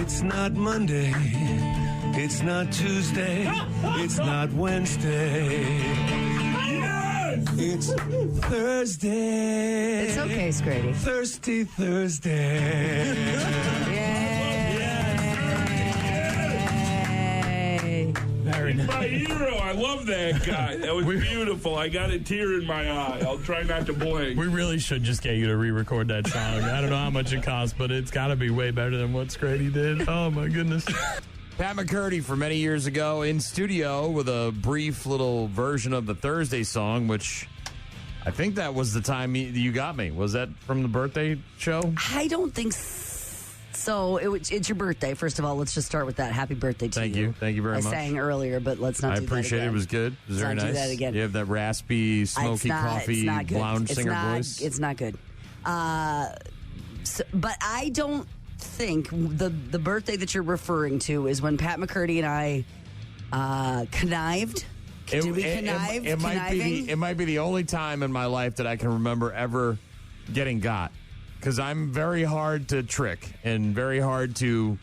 It's not Monday. It's not Tuesday. It's not Wednesday. Yes! It's Thursday. It's okay, Scrady. Thirsty Thursday. Yay! Very He's nice. my hero. I love that guy. That was beautiful. I got a tear in my eye. I'll try not to blink. We really should just get you to re-record that song. I don't know how much it costs, but it's got to be way better than what Scrady did. Oh, my goodness. Pat McCurdy from many years ago in studio with a brief little version of the Thursday song, which I think that was the time you got me. Was that from the birthday show? I don't think so. It's your birthday. First of all, let's just start with that. Happy birthday to you. Thank you. Thank you very much. I sang earlier, but let's not do that again. I appreciate it. It was good. It was very Let's not nice. do that again. You have that raspy, smoky coffee, lounge singer voice. It's not good. But I don't think the birthday that you're referring to is when Pat McCurdy and I connived. Did we connive? It might be the only time in my life that I can remember ever getting got. Because I'm very hard to trick and very hard to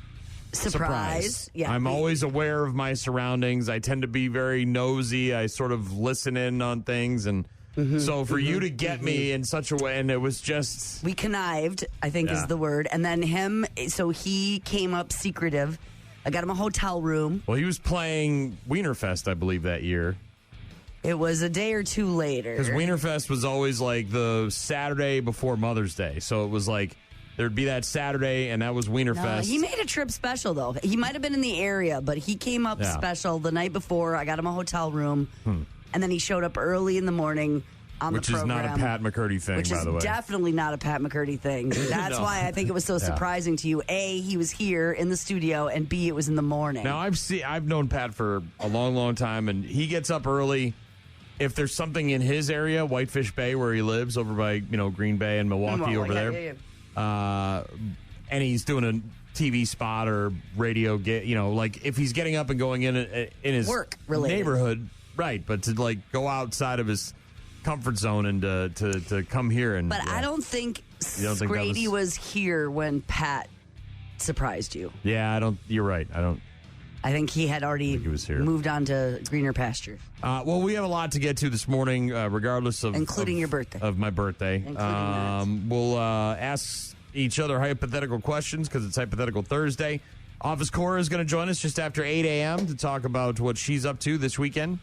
surprise. Yeah, I'm always aware of my surroundings. I tend to be very nosy. I sort of listen in on things. And so for you to get me in such a way, and it was just... We connived, I think is the word. And then he came up secretive. I got him a hotel room. Well, he was playing Wienerfest, I believe, that year. It was a day or two later. Because Wienerfest was always like the Saturday before Mother's Day. So it was like there'd be that Saturday, and that was Wienerfest. No, he made a trip special, though. He might have been in the area, but he came up special the night before. I got him a hotel room. And then he showed up early in the morning on the program. Which is not a Pat McCurdy thing, by the way. Which is definitely not a Pat McCurdy thing. That's why I think it was so surprising to you. A, he was here in the studio, and B, it was in the morning. Now, I've known Pat for a long, long time, and he gets up early. If there's something in his area, Whitefish Bay, where he lives, over by Green Bay and Milwaukee over there, and he's doing a TV spot or radio get, like if he's getting up and going in his work related neighborhood, right? But to like go outside of his comfort zone and to come here and. But I don't think Scrady was here when Pat surprised you. Yeah, You're right. I think he had already moved on to greener pastures. Well, we have a lot to get to this morning, regardless of... Including your birthday. Of my birthday. We'll ask each other hypothetical questions because it's Hypothetical Thursday. Office Cora is going to join us just after 8 a.m. to talk about what she's up to this weekend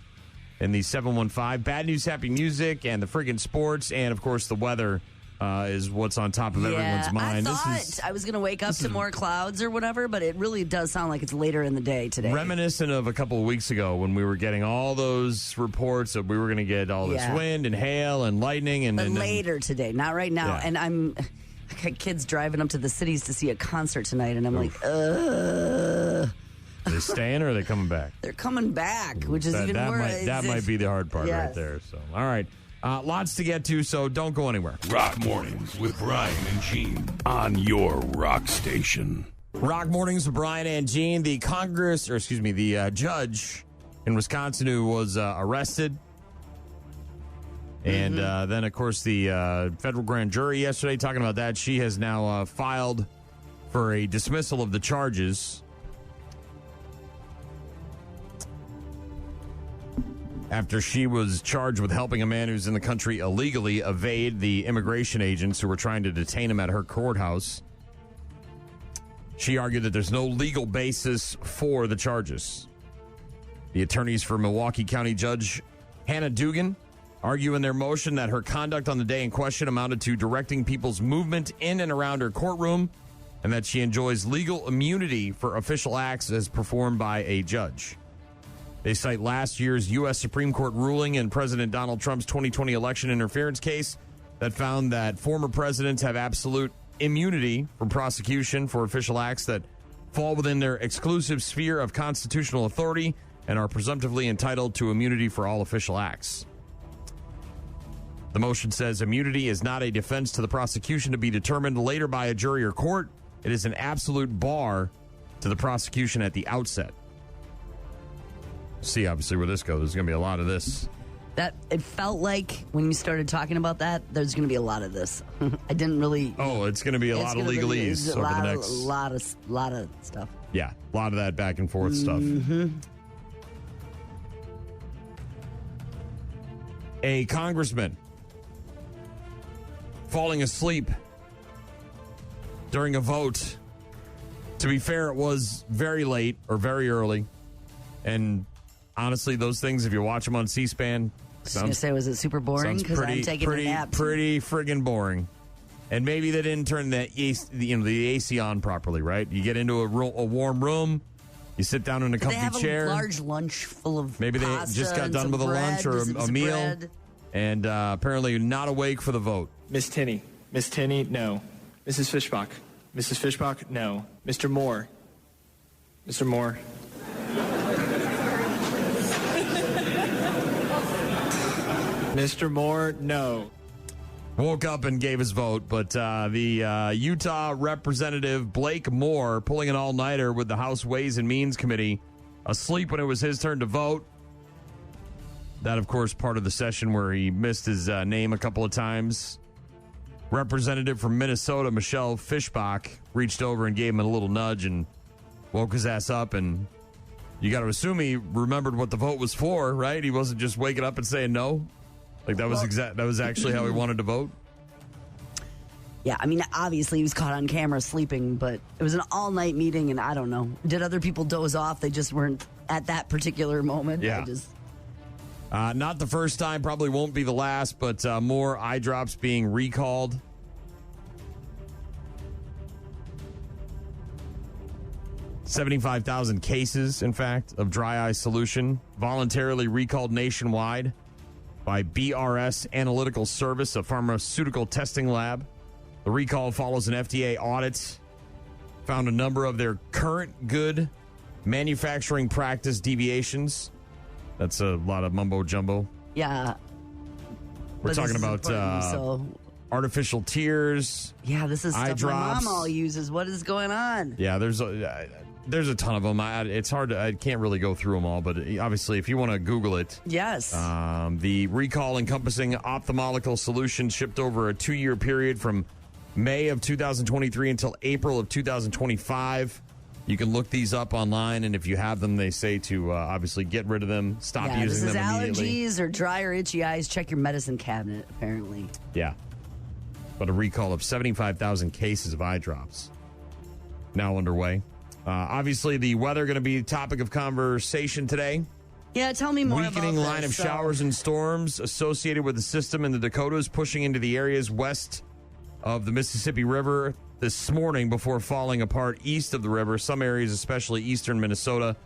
in the 715. Bad news, happy music, and the friggin' sports, and, of course, the weather is what's on top of everyone's mind. I thought I was going to wake up to more clouds or whatever, but it really does sound like it's later in the day today. Reminiscent of a couple of weeks ago when we were getting all those reports that we were going to get all this wind and hail and lightning. But later today, not right now. Yeah. And I got kids driving up to the cities to see a concert tonight, and I'm like, ugh. Are they staying or are they coming back? They're coming back, which is even worse. That might be the hard part right there. So, all right. Lots to get to, so don't go anywhere. Rock Mornings with Brian and Gene on your rock station. Rock Mornings with Brian and Gene. The judge in Wisconsin who was arrested. And then, of course, the federal grand jury yesterday talking about that. She has now filed for a dismissal of the charges. After she was charged with helping a man who's in the country illegally evade the immigration agents who were trying to detain him at her courthouse. She argued that there's no legal basis for the charges. The attorneys for Milwaukee County Judge Hannah Dugan argue in their motion that her conduct on the day in question amounted to directing people's movement in and around her courtroom and that she enjoys legal immunity for official acts as performed by a judge. They cite last year's U.S. Supreme Court ruling in President Donald Trump's 2020 election interference case that found that former presidents have absolute immunity from prosecution for official acts that fall within their exclusive sphere of constitutional authority and are presumptively entitled to immunity for all official acts. The motion says immunity is not a defense to the prosecution to be determined later by a jury or court. It is an absolute bar to the prosecution at the outset. See, obviously, where this goes. There's going to be a lot of this That it felt like when you started talking about that, there's going to be a lot of this. I didn't really. Oh, it's going to be a lot of legalese over the next. A lot of stuff. Yeah, a lot of that back and forth stuff. A congressman falling asleep during a vote. To be fair, it was very late or very early. And honestly, those things, if you watch them on C-SPAN, I was going to say, was it super boring? Because I'm taking a nap. Pretty friggin' boring. And maybe they didn't turn the AC on properly, right? You get into a warm room, you sit down in a comfy chair. They have a large lunch full of maybe they just got done with a lunch or a meal. Bread. And apparently not awake for the vote. Miss Tinney, no. Mrs. Fishbach, no. Mr. Moore, Mr. Moore, no. Woke up and gave his vote, but the Utah Representative Blake Moore pulling an all-nighter with the House Ways and Means Committee, asleep when it was his turn to vote. That, of course, part of the session where he missed his name a couple of times. Representative from Minnesota, Michelle Fishbach, reached over and gave him a little nudge and woke his ass up. And you got to assume he remembered what the vote was for, right? He wasn't just waking up and saying no. Like that was actually how he wanted to vote. Yeah, I mean, obviously he was caught on camera sleeping, but it was an all-night meeting, and I don't know. Did other people doze off? They just weren't at that particular moment. Yeah. Not the first time, probably won't be the last, but more eye drops being recalled. $75,000 cases, in fact, of dry eye solution voluntarily recalled nationwide by BRS Analytical Service, a pharmaceutical testing lab. The recall follows an FDA audit, found a number of their current good manufacturing practice deviations. That's a lot of mumbo jumbo. Yeah. We're talking about artificial tears. Yeah, this is eye stuff drops. my mom all uses. What is going on? Yeah, there's a ton of them. It's hard to, I can't really go through them all, but obviously if you want to Google it. Yes. The recall encompassing ophthalmical solutions shipped over a 2-year period from May of 2023 until April of 2025. You can look these up online, and if you have them, they say to obviously get rid of them, stop using them immediately. Allergies or dry or itchy eyes, check your medicine cabinet, apparently. Yeah. But a recall of 75,000 cases of eye drops now underway. Obviously, the weather going to be a topic of conversation today. Yeah, tell me more about Weakening this. line of showers and storms associated with the system in the Dakotas pushing into the areas west of the Mississippi River this morning before falling apart east of the river. Some areas, especially eastern Minnesota,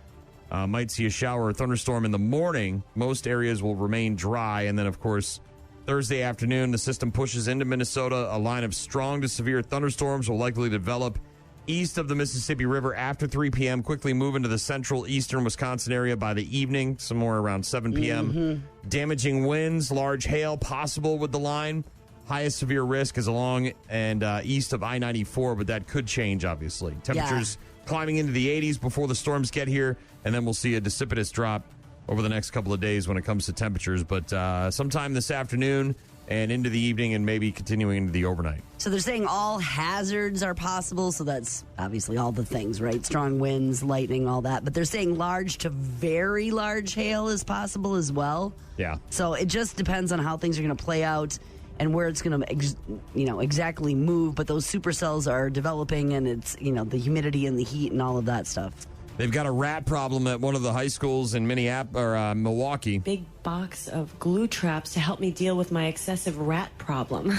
might see a shower or thunderstorm in the morning. Most areas will remain dry. And then, of course, Thursday afternoon, the system pushes into Minnesota. A line of strong to severe thunderstorms will likely develop east of the Mississippi River after 3 p.m., quickly move into the central eastern Wisconsin area by the evening, somewhere around 7 p.m. Damaging winds, large hail possible with the line. Highest severe risk is along and east of I-94, but that could change, obviously. Temperatures climbing into the 80s before the storms get here, and then we'll see a precipitous drop over the next couple of days when it comes to temperatures. But sometime this afternoon and into the evening and maybe continuing into the overnight. So they're saying all hazards are possible, so that's obviously all the things, right? Strong winds, lightning, all that. But they're saying large to very large hail is possible as well. Yeah. So it just depends on how things are going to play out and where it's going to, exactly move. But those supercells are developing, and it's, the humidity and the heat and all of that stuff. They've got a rat problem at one of the high schools in Milwaukee. Big box of glue traps to help me deal with my excessive rat problem.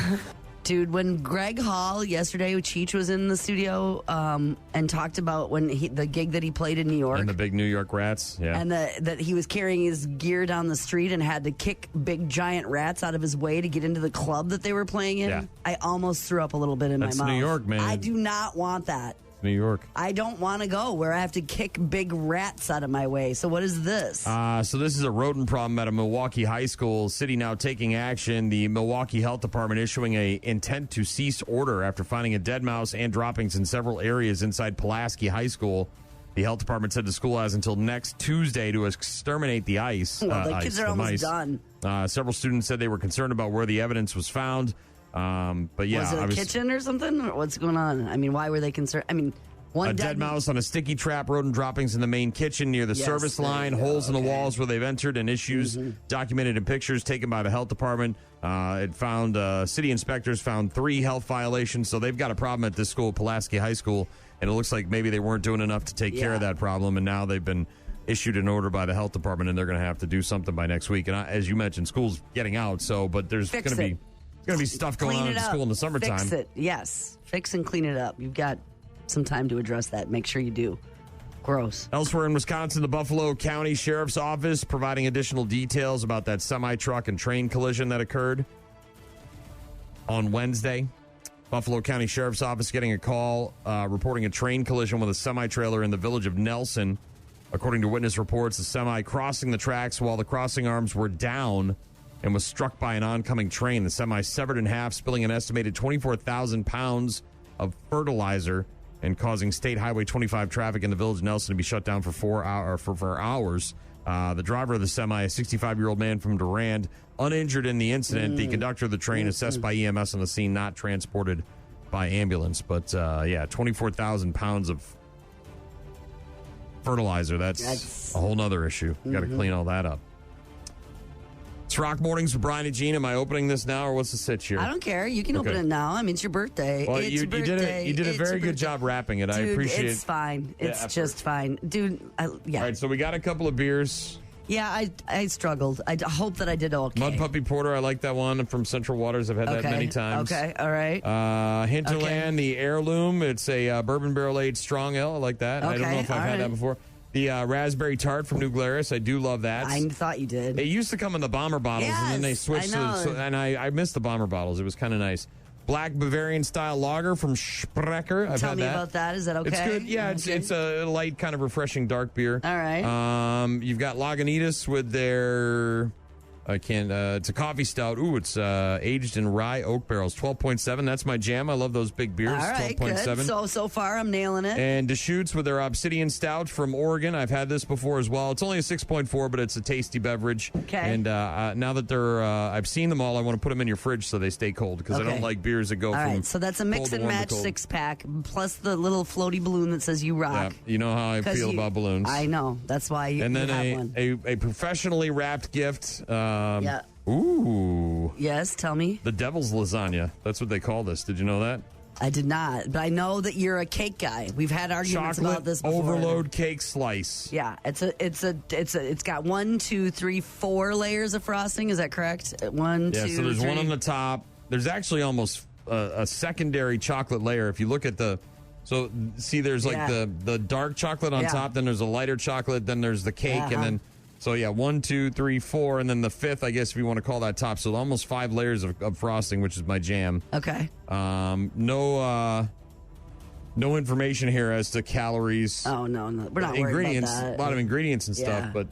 Dude, when Greg Hall yesterday, Cheech was in the studio and talked about the gig that he played in New York. And the big New York rats, yeah. And that he was carrying his gear down the street and had to kick big giant rats out of his way to get into the club that they were playing in. Yeah. I almost threw up a little bit in my mouth. That's New York, man. I do not want that. New York. I don't want to go where I have to kick big rats out of my way. So what is this? So this is a rodent problem at a Milwaukee high school. City now taking action. The Milwaukee Health Department issuing a intent to cease order after finding a dead mouse and droppings in several areas inside Pulaski High School. The health department said the school has until next Tuesday to exterminate the ice. Well, the kids are almost done. Several students said they were concerned about where the evidence was found. But yeah, was it a kitchen or something? Or what's going on? I mean, why were they concerned? I mean, a dead mouse on a sticky trap, rodent droppings in the main kitchen near the service line, holes in the walls where they've entered, and issues documented in pictures taken by the health department. It found city inspectors found 3 health violations, so they've got a problem at this school, Pulaski High School, and it looks like maybe they weren't doing enough to take care of that problem, and now they've been issued an order by the health department, and they're going to have to do something by next week. And as you mentioned, school's getting out, but there's going to be stuff going on at the school in the summertime. Fix it, yes. Fix and clean it up. You've got some time to address that. Make sure you do. Gross. Elsewhere in Wisconsin, the Buffalo County Sheriff's Office providing additional details about that semi-truck and train collision that occurred on Wednesday. Buffalo County Sheriff's Office getting a call reporting a train collision with a semi-trailer in the village of Nelson. According to witness reports, the semi crossing the tracks while the crossing arms were down and was struck by an oncoming train. The semi severed in half, spilling an estimated 24,000 pounds of fertilizer and causing State Highway 25 traffic in the village of Nelson to be shut down for hours. The driver of the semi, a 65-year-old man from Durand, uninjured in the incident. The conductor of the train assessed by EMS on the scene, not transported by ambulance. But 24,000 pounds of fertilizer. That's a whole nother issue. Got to clean all that up. It's Rock Mornings with Brian and Gene. Am I opening this now, or what's the sitch here? I don't care. You can open it now. I mean, it's your birthday. Well, it's you did a very good job wrapping it. Dude, I appreciate it. It's fine. It's just fine. Dude, All right, so we got a couple of beers. Yeah, I struggled. I hope that I did okay. Mud Puppy Porter, I like that one from Central Waters. I've had that many times. Okay, all right. Hinterland, the Heirloom. It's a bourbon barrel-aged strong ale. I like that. I don't know if I've had that before. The raspberry tart from New Glarus. I do love that. I thought you did. It used to come in the bomber bottles, and then they switched and I missed the bomber bottles. It was kind of nice. Black Bavarian style lager from Sprecher. I've Tell had me that. about that. Is that okay? It's good. Yeah, it's a light, kind of refreshing dark beer. All right. You've got Lagunitas with their it's a coffee stout. Ooh, it's aged in rye oak barrels. 12.7. That's my jam. I love those big beers. All right, 12.7. good. So far I'm nailing it. And Deschutes with their Obsidian Stout from Oregon. I've had this before as well. It's only a 6.4, but it's a tasty beverage. Okay. And now that I've seen them all, I want to put them in your fridge so they stay cold because I don't like beers that go from. All right, so that's a mix and match 6-pack plus the little floaty balloon that says "You Rock." Yeah, you know how I feel about balloons. I know. That's why you have one. a professionally wrapped gift. Yeah. Ooh. Yes, tell me. The devil's lasagna. That's what they call this. Did you know that? I did not, but I know that you're a cake guy. We've had arguments about this before. Overload cake slice. Yeah, it's got 1, 2, 3, 4 layers of frosting. Is that correct? 1, 2, 3. So there's one on the top. There's actually almost a secondary chocolate layer. If you look at there's like the dark chocolate on top. Then there's a lighter chocolate. Then there's the cake, and then. So, 1, 2, 3, 4, and then the fifth, I guess, if you want to call that top. So, almost 5 layers of frosting, which is my jam. Okay. No information here as to calories. Oh, no. We're not worried about that. A lot of ingredients and stuff. But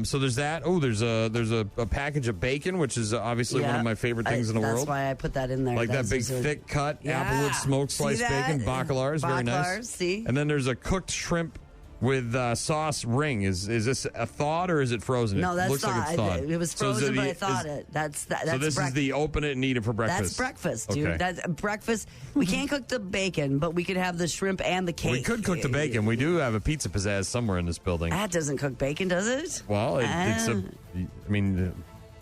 so there's that. Oh, there's a package of bacon, which is obviously one of my favorite things in the world. That's why I put that in there. Like that big, thick cut applewood smoked sliced bacon. Bacalar, very nice. See? And then there's a cooked shrimp with sauce ring. Is this a thawed or is it frozen? No, that's looks thawed. Like it's thawed. It was frozen, but I thawed it. That's so this is the open it and eat it for breakfast. That's breakfast, dude. Okay. That's breakfast. We can't cook the bacon, but we could have the shrimp and the cake. We could cook the bacon. We do have a pizza pizzazz somewhere in this building. That doesn't cook bacon, does it? Well,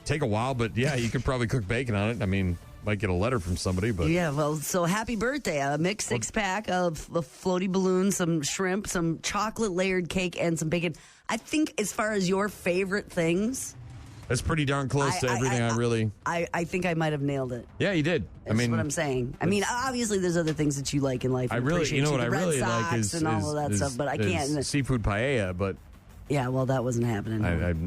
take a while, but yeah, you could probably cook bacon on it. I mean, might get a letter from somebody, but yeah. Well, so happy birthday! A mixed 6-pack of floaty balloons, some shrimp, some chocolate layered cake, and some bacon. I think as far as your favorite things, that's pretty darn close to everything I really. I think I might have nailed it. Yeah, you did. That's what I'm saying. I mean, obviously, there's other things that you like in life. I really, you know what I really like is and all of that stuff, but I can't. Seafood paella, but yeah, well, that wasn't happening.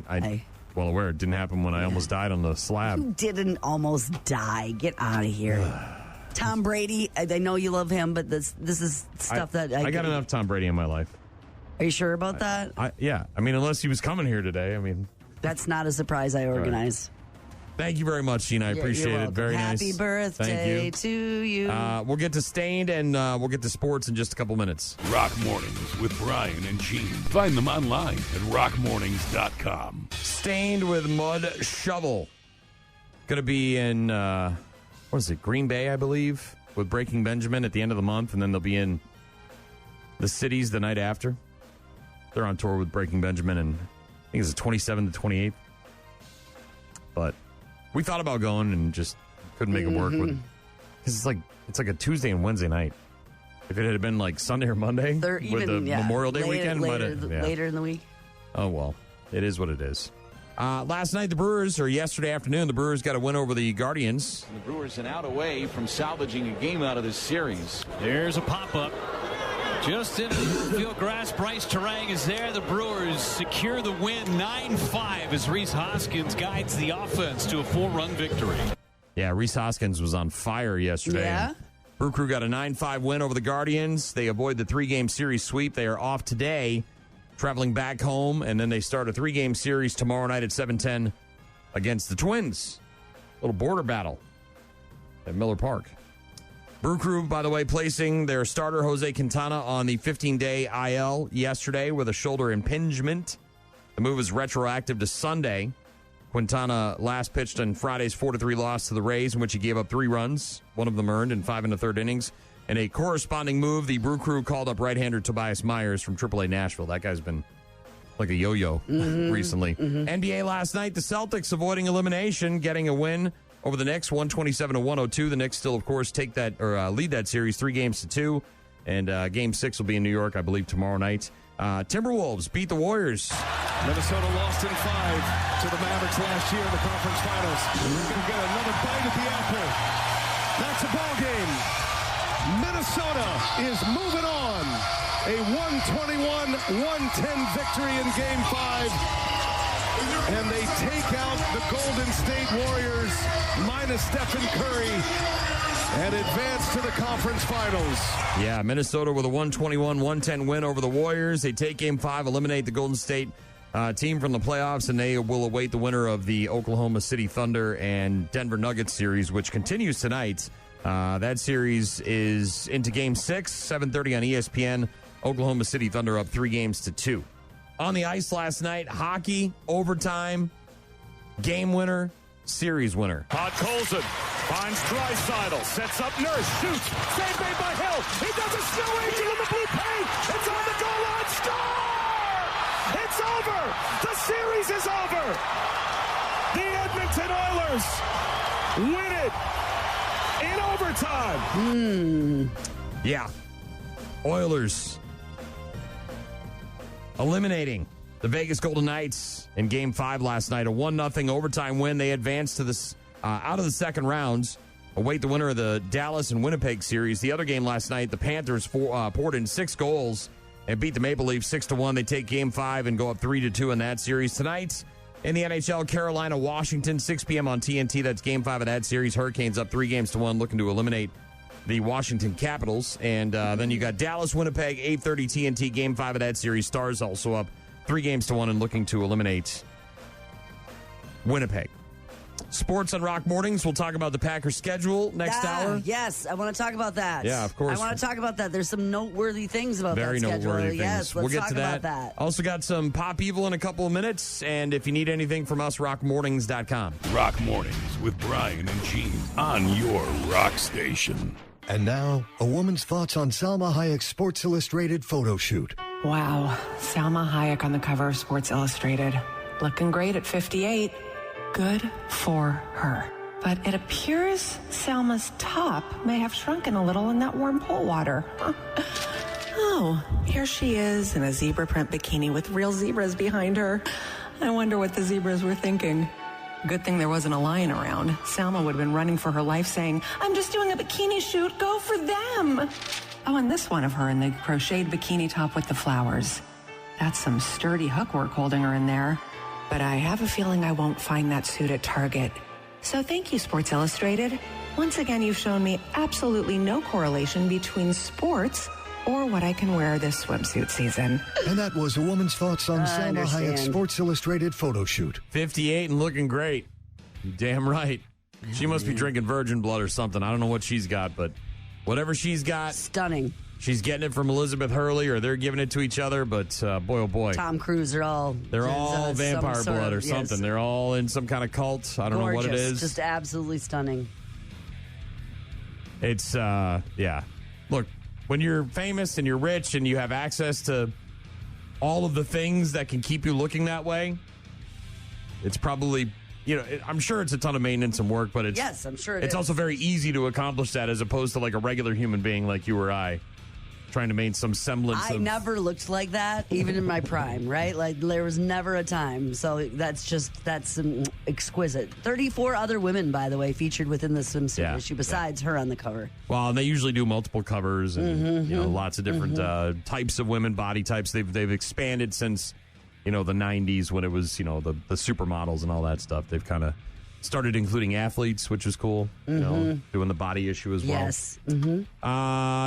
I well aware it didn't happen when I almost died on the slab. You didn't almost die. Get out of here. Tom Brady, I know you love him, but this is stuff that I got enough Tom Brady in my life. Are you sure about that? Yeah. I mean, unless he was coming here today. I mean, that's not a surprise I organized. Thank you very much, Gina. I appreciate it. Very nice. Happy birthday to you. We'll get to Stained and we'll get to sports in just a couple minutes. Rock Mornings with Brian and Gene. Find them online at rockmornings.com. Stained with Mud Shovel. Going to be in, Green Bay, I believe, with Breaking Benjamin at the end of the month, and then they'll be in the cities the night after. They're on tour with Breaking Benjamin, and I think it's the 27th to 28th. But we thought about going and just couldn't make it work with, because it's like a Tuesday and Wednesday night. If it had been like Sunday or Monday with the Memorial Day weekend, later in the week. Oh well, it is what it is. Last night, yesterday afternoon, the Brewers got a win over the Guardians. The Brewers an out away from salvaging a game out of this series. There's a pop-up. Just in field grass, Bryce Terang is there. The Brewers secure the win 9-5 as Rhys Hoskins guides the offense to a 4-run victory. Yeah, Rhys Hoskins was on fire yesterday. Yeah. Brew Crew got a 9-5 win over the Guardians. They avoid the 3-game series sweep. They are off today, traveling back home, and then they start a 3-game series tomorrow night at 7:10 against the Twins. Little border battle at Miller Park. Brew Crew, by the way, placing their starter Jose Quintana on the 15-day IL yesterday with a shoulder impingement. The move is retroactive to Sunday. Quintana last pitched in Friday's 4-3 loss to the Rays, in which he gave up 3 runs, one of them earned in 5 1/3 innings. In a corresponding move, the Brew Crew called up right-hander Tobias Myers from AAA Nashville. That guy's been like a yo-yo recently. NBA last night, the Celtics avoiding elimination, getting a win over the Knicks, 127-102. The Knicks still, of course, lead that series 3-2. And Game 6 will be in New York, I believe, tomorrow night. Timberwolves beat the Warriors. Minnesota lost in 5 to the Mavericks last year in the conference finals. We're going to get another bite at the apple. That's a ball game. Minnesota is moving on. A 121-110 victory in Game 5. And they take out the Golden State Warriors minus Stephen Curry and advance to the conference finals. Yeah, Minnesota with a 121-110 win over the Warriors. They take Game 5, eliminate the Golden State team from the playoffs, and they will await the winner of the Oklahoma City Thunder and Denver Nuggets series, which continues tonight. That series is into Game 6, 7:30 on ESPN. Oklahoma City Thunder up 3-2. On the ice last night, hockey, overtime, game winner, series winner. Colson finds Draisaitl, sets up Nurse, shoots, save made by Hill. He does a snow angel in the blue paint. It's on the goal line, score! It's over! The series is over! The Edmonton Oilers win it in overtime. Yeah. Oilers eliminating the Vegas Golden Knights in Game 5 last night. A 1-0 overtime win. They advance to this out of the second rounds. Await the winner of the Dallas and Winnipeg series. The other game last night, the Panthers poured in 6 goals and beat the Maple Leafs 6-1. They take Game 5 and go up 3-2 in that series. Tonight in the NHL, Carolina, Washington, 6 p.m. on TNT. That's Game 5 of that series. Hurricanes up 3-1, looking to eliminate the Washington Capitals. And then you got Dallas, Winnipeg, 8:30 TNT, Game 5 of that series. Stars also up 3-1 and looking to eliminate Winnipeg. Sports on Rock Mornings. We'll talk about the Packers schedule next hour. Yes, I want to talk about that. Yeah, of course. I want to talk about that. There's some noteworthy things about that schedule. Very noteworthy things. Yes, we'll let's get talk to that. about that. Also got some Pop Evil in a couple of minutes. And if you need anything from us, rockmornings.com. Rock Mornings with Brian and Gene on your rock station. And now, a woman's thoughts on Salma Hayek's Sports Illustrated photo shoot. Wow, Salma Hayek on the cover of Sports Illustrated. Looking great at 58. Good for her. But it appears Salma's top may have shrunken a little in that warm pool water. Huh. Oh, here she is in a zebra print bikini with real zebras behind her. I wonder what the zebras were thinking. Good thing there wasn't a lion around. Salma would have been running for her life saying, "I'm just doing a bikini shoot, go for them." Oh, and this one of her in the crocheted bikini top with the flowers. That's some sturdy hook work holding her in there. But I have a feeling I won't find that suit at Target. So thank you, Sports Illustrated. Once again, you've shown me absolutely no correlation between sports or what I can wear this swimsuit season. And that was a woman's thoughts on Salma Hayek's Sports Illustrated photo shoot. 58 and looking great. Damn right. She must be drinking virgin blood or something. I don't know what she's got, but whatever she's got. Stunning. She's getting it from Elizabeth Hurley, or they're giving it to each other, but boy, oh boy. Tom Cruise are all... They're all vampire blood or something. Yes. They're all in some kind of cult. I don't know what it is. Just absolutely stunning. It's, yeah. Look, when you're famous and you're rich and you have access to all of the things that can keep you looking that way, it's probably... I'm sure it's a ton of maintenance and work, but yes, I'm sure it's also very easy to accomplish that as opposed to like a regular human being like you or I, trying to maintain some semblance I never looked like that, even in my prime, right? Like, there was never a time. So that's exquisite. 34 other women, by the way, featured within the swimsuit issue, besides her on the cover. Well, and they usually do multiple covers and, lots of different types of women, body types. They've expanded since... the 90s when it was, the supermodels and all that stuff. They've kind of started including athletes, which is cool. Doing the body issue as well. Yes.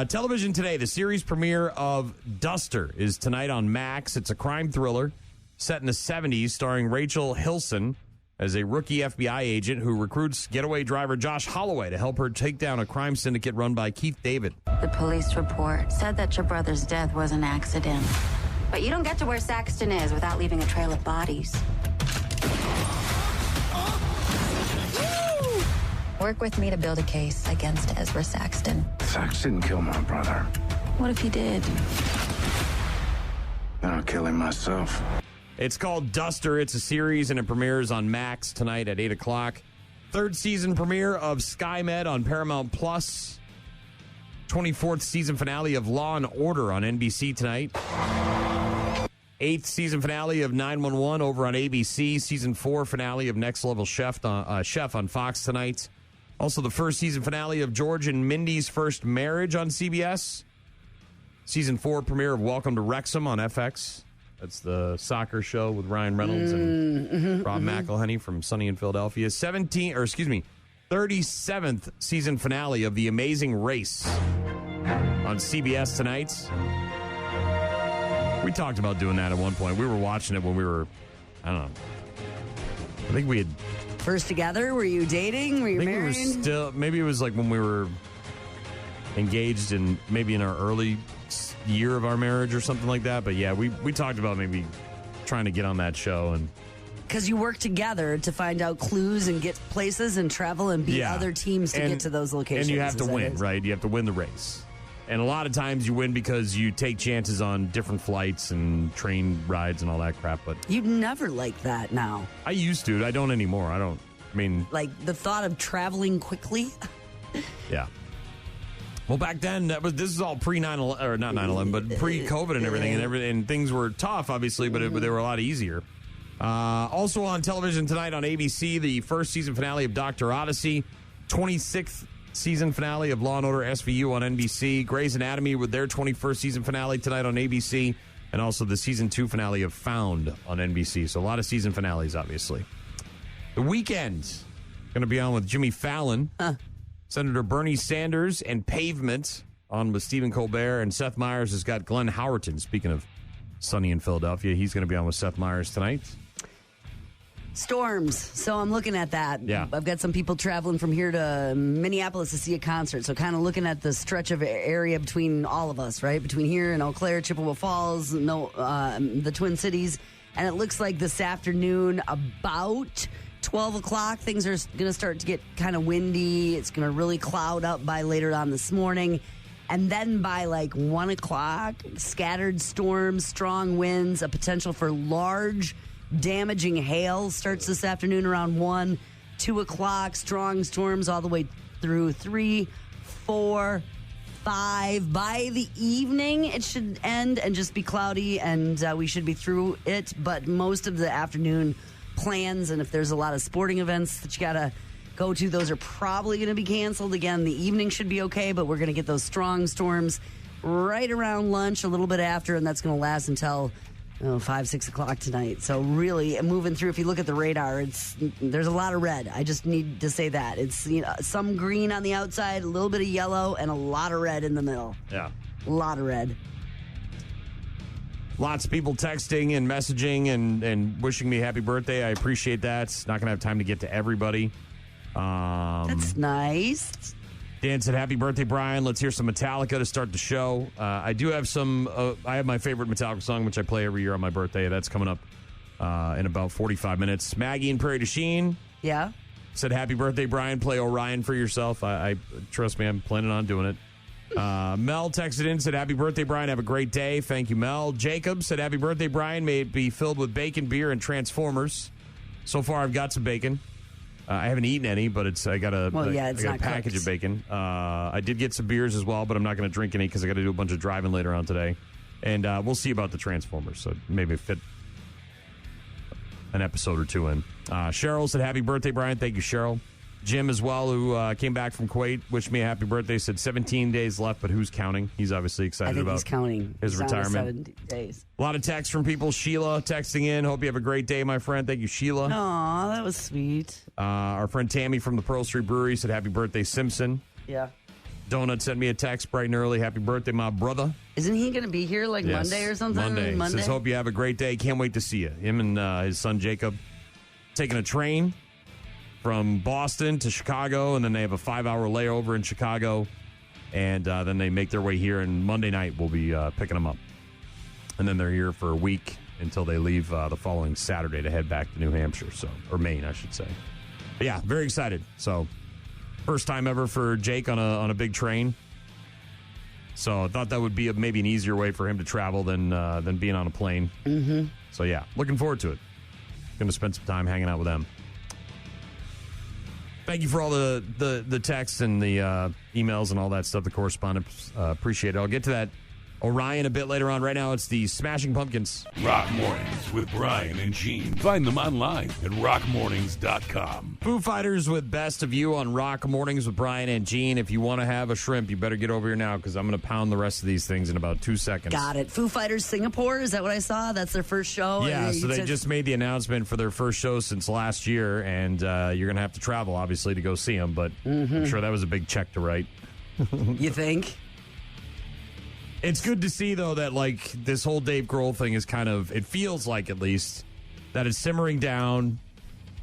Television today, the series premiere of Duster is tonight on Max. It's a crime thriller set in the 70s starring Rachel Hilson as a rookie FBI agent who recruits getaway driver Josh Holloway to help her take down a crime syndicate run by Keith David. The police report said that your brother's death was an accident. But you don't get to where Saxton is without leaving a trail of bodies. Work with me to build a case against Ezra Saxton. Saxton killed my brother. What if he did? Then I'll kill him myself. It's called Duster. It's a series, and it premieres on Max tonight at 8 o'clock. Third season premiere of SkyMed on Paramount+. 24th season finale of Law & Order on NBC tonight. 8th season finale of 911 over on ABC. Season 4 finale of Next Level Chef on Fox tonight. Also, the first season finale of George and Mindy's First Marriage on CBS. Season 4 premiere of Welcome to Wrexham on FX. That's the soccer show with Ryan Reynolds and Rob McElhenney from Sunny in Philadelphia. 37th season finale of The Amazing Race on CBS tonight. We talked about doing that at one point. We were watching it when we were, I don't know. I think we had... First together? Were you dating? Were you married? Maybe it was like when we were engaged and maybe in our early year of our marriage or something like that. But yeah, we talked about maybe trying to get on that show. And because you work together to find out clues and get places and travel and beat other teams to get to those locations. And you have to win, right? You have to win the race. And a lot of times you win because you take chances on different flights and train rides and all that crap. But you'd never like that now. I used to. I don't anymore. Like the thought of traveling quickly? Yeah. Well, back then, this is all pre-9/11, or not 9/11, but pre-COVID and everything. And things were tough, obviously, but they were a lot easier. Also on television tonight on ABC, the first season finale of Dr. Odyssey, 26th season finale of Law & Order SVU on NBC, Grey's Anatomy with their 21st season finale tonight on ABC, and also the season 2 finale of Found on NBC. So a lot of season finales, obviously. The Weeknd going to be on with Jimmy Fallon, Senator Bernie Sanders, and Pavement on with Stephen Colbert, and Seth Meyers has got Glenn Howerton. Speaking of Sunny in Philadelphia, he's going to be on with Seth Meyers tonight. Storms. So I'm looking at that. Yeah. I've got some people traveling from here to Minneapolis to see a concert. So kind of looking at the stretch of area between all of us, right? Between here and Eau Claire, Chippewa Falls, the Twin Cities. And it looks like this afternoon about 12 o'clock, things are going to start to get kind of windy. It's going to really cloud up by later on this morning. And then by like 1 o'clock, scattered storms, strong winds, a potential for large damaging hail starts this afternoon around 1, 2 o'clock, strong storms all the way through 3, 4, 5. By the evening, it should end and just be cloudy, and we should be through it. But most of the afternoon plans, and if there's a lot of sporting events that you got to go to, those are probably going to be canceled. Again, the evening should be okay, but we're going to get those strong storms right around lunch, a little bit after, and that's going to last until 5, 6 o'clock tonight. So really moving through, if you look at the radar, there's a lot of red. I just need to say that. It's some green on the outside, a little bit of yellow, and a lot of red in the middle. Yeah. A lot of red. Lots of people texting and messaging and wishing me happy birthday. I appreciate that. Not going to have time to get to everybody. That's nice. Dan said, happy birthday, Brian. Let's hear some Metallica to start the show. I do have some, I have my favorite Metallica song, which I play every year on my birthday. That's coming up in about 45 minutes. Maggie in Prairie du Chien. Yeah. Said, happy birthday, Brian. Play Orion for yourself. I trust me, I'm planning on doing it. Mel texted in, said, happy birthday, Brian. Have a great day. Thank you, Mel. Jacob said, happy birthday, Brian. May it be filled with bacon, beer, and Transformers. So far, I've got some bacon. I haven't eaten any, but I got a package of bacon. I did get some beers as well, but I'm not going to drink any because I got to do a bunch of driving later on today. And we'll see about the Transformers. So maybe fit an episode or two in. Cheryl said, happy birthday, Brian. Thank you, Cheryl. Jim as well, who came back from Kuwait, wished me a happy birthday, said 17 days left, but who's counting? He's obviously excited about he's counting. His retirement. 7 days. A lot of texts from people. Sheila texting in. Hope you have a great day, my friend. Thank you, Sheila. Aw, that was sweet. Our friend Tammy from the Pearl Street Brewery said, happy birthday, Simpson. Yeah. Donut sent me a text bright and early. Happy birthday, my brother. Isn't he going to be here like Yes. Monday or something? Monday. Says, hope you have a great day. Can't wait to see you. Him and his son, Jacob, taking a train from Boston to Chicago, and then they have a 5-hour layover in Chicago, and then they make their way here, and Monday night we'll be picking them up. And then they're here for a week until they leave the following Saturday to head back to New Hampshire, or Maine, I should say. But yeah, very excited. So, first time ever for Jake on a big train. So I thought that would be maybe an easier way for him to travel than being on a plane. Mm-hmm. So yeah, looking forward to it. Going to spend some time hanging out with them. Thank you for all the texts and the emails and all that stuff, the correspondence. Appreciate it. I'll get to that Orion a bit later on. Right now, it's the Smashing Pumpkins. Rock Mornings with Brian and Gene. Find them online at rockmornings.com. Foo Fighters with Best of You on Rock Mornings with Brian and Gene. If you want to have a shrimp, you better get over here now because I'm going to pound the rest of these things in about 2 seconds. Got it. Foo Fighters Singapore, is that what I saw? That's their first show? Yeah, so they just made the announcement for their first show since last year, and you're going to have to travel, obviously, to go see them, but I'm sure that was a big check to write. You think? It's good to see, though, that, like, this whole Dave Grohl thing is kind of, it feels like, at least, that it's simmering down,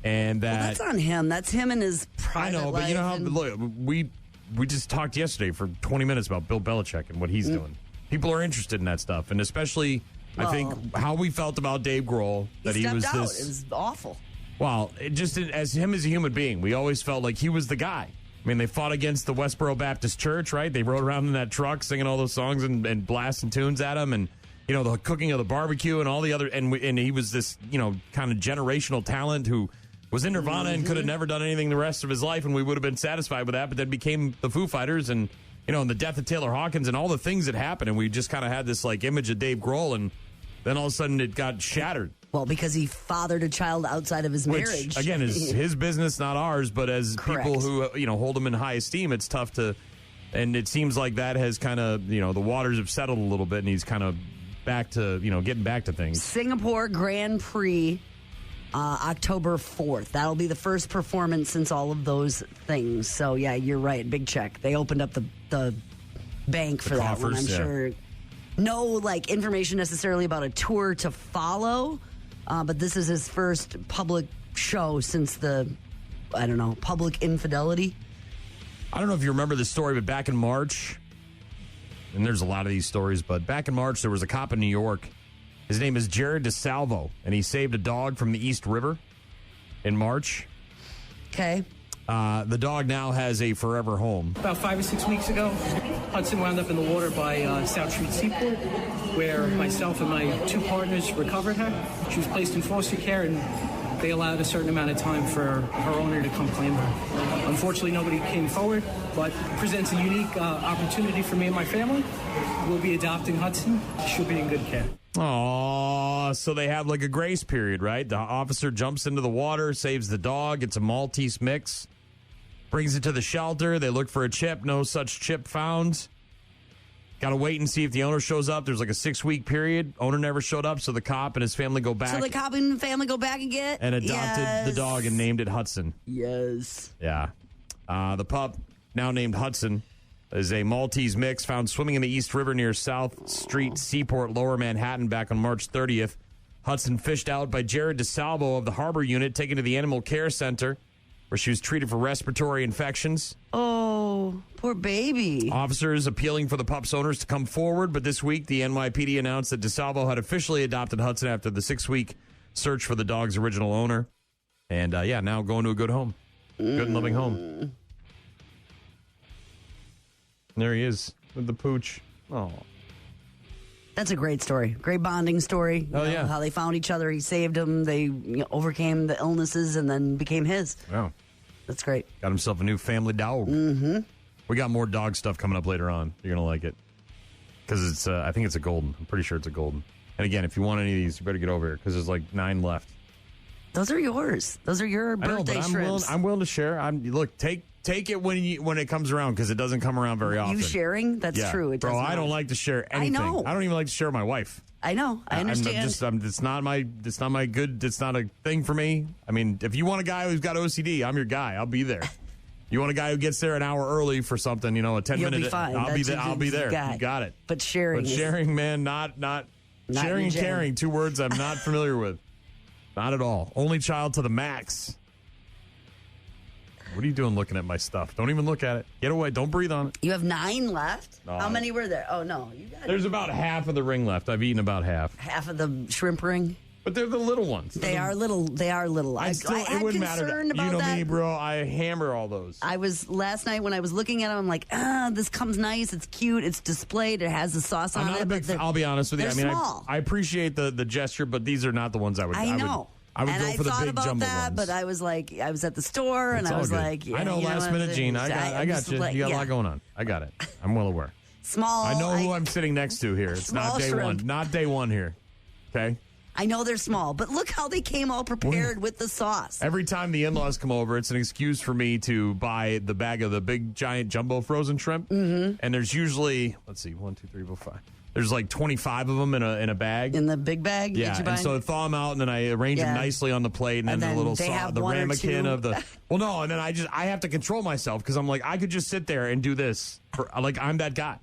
and that... Well, that's on him. That's him and his private life. I know, but you know how, look, we just talked yesterday for 20 minutes about Bill Belichick and what he's doing. People are interested in that stuff, and especially, I think, how we felt about Dave Grohl, that he was stepped out. this... It was awful. Well, just as him as a human being, we always felt like he was the guy. I mean, they fought against the Westboro Baptist Church, right? They rode around in that truck singing all those songs and blasting tunes at him, and, you know, the cooking of the barbecue and all the other, and he was this, you know, kind of generational talent who was in Nirvana and could have never done anything the rest of his life, and we would have been satisfied with that, but then became the Foo Fighters, and, you know, and the death of Taylor Hawkins and all the things that happened, and we just kind of had this, like, image of Dave Grohl, and then all of a sudden it got shattered. Well, because he fathered a child outside of his marriage. Which, again, is his business, not ours, but as people who, you know, hold him in high esteem, it's tough to, and it seems like that has kind of, you know, the waters have settled a little bit, and he's kind of back to, you know, getting back to things. Singapore Grand Prix, October 4th. That'll be the first performance since all of those things. So, yeah, you're right. Big check. They opened up the bank for that one, I'm sure. No, like, information necessarily about a tour to follow. But this is his first public show since the, I don't know, public infidelity. I don't know if you remember this story, but back in March, and there's a lot of these stories, but back in March, there was a cop in New York. His name is Jared DeSalvo, and he saved a dog from the East River in March. Okay. The dog now has a forever home. About 5 or 6 weeks ago, Hudson wound up in the water by South Street Seaport, where myself and my 2 partners recovered her. She was placed in foster care, and they allowed a certain amount of time for her owner to come claim her. Unfortunately, nobody came forward, but presents a unique opportunity for me and my family. We'll be adopting Hudson. She'll be in good care. Aw, so they have like a grace period, right? The officer jumps into the water, saves the dog. It's a Maltese mix. Brings it to the shelter. They look for a chip. No such chip found. Got to wait and see if the owner shows up. There's like a 6-week period. Owner never showed up, so the cop and his family go back. So the cop and family go back and get? And adopted the dog and named it Hudson. Yes. Yeah. The pup, now named Hudson, is a Maltese mix found swimming in the East River near South Street Seaport, Lower Manhattan, back on March 30th. Hudson fished out by Jared DeSalvo of the Harbor Unit, taken to the Animal Care Center, where she was treated for respiratory infections. Oh, poor baby. Officers appealing for the pup's owners to come forward, but this week the NYPD announced that DeSalvo had officially adopted Hudson after the 6-week search for the dog's original owner. And, now going to a good home. Good and loving home. There he is with the pooch. Oh. That's a great story. Great bonding story. Oh, yeah. How they found each other. He saved them. They overcame the illnesses and then became his. Wow. That's great. Got himself a new family dog. Mm-hmm. We got more dog stuff coming up later on. You're going to like it. Because it's, I think it's a golden. I'm pretty sure it's a golden. And again, if you want any of these, you better get over here because there's like 9 left. Those are yours. Those are your birthday shrimps. I'm willing to share. Look, take it when it comes around because it doesn't come around very often. You sharing? That's true. It Bro, does I don't like to share anything. I know. I don't even like to share my wife. I know. I understand. It's not a thing for me. I mean, if you want a guy who's got OCD, I'm your guy. I'll be there. You want a guy who gets there an hour early for something, a 10-minute. You'll be fine. I'll be there. You got it. But sharing, man, not sharing and caring. 2 words I'm not familiar with. Not at all. Only child to the max. What are you doing looking at my stuff? Don't even look at it. Get away. Don't breathe on it. You have 9 left? No. How many were there? Oh, no. There's about half of the ring left. I've eaten about half. Half of the shrimp ring? But they're the little ones. They are little. I it wouldn't matter. About that. Me, bro. I hammer all those. I was last night when I was looking at them. I'm like, this comes nice. It's cute. It's displayed. It has the sauce on it. I'll be honest with you. Small. I appreciate the gesture, but these are not the ones I would. I know. I would go for the big jumbo that, ones. But I was like, I was at the store and I was like, I know, last minute, Gene. I got you. You got a lot going on. I got it. I'm well aware. Small. I know who I'm sitting next to here. It's not day one. Not day one here. Okay. I know they're small, but look how they came all prepared with the sauce. Every time the in-laws come over, it's an excuse for me to buy the bag of the big, giant, jumbo frozen shrimp. Mm-hmm. And there's usually, 1, 2, 3, 4, 5. There's like 25 of them in a bag. In the big bag? Yeah, and so I thaw them out, and then I arrange them nicely on the plate, and then the little the ramekin of the... Well, no, and then I have to control myself, because I'm like, I could just sit there and do this. I'm that guy.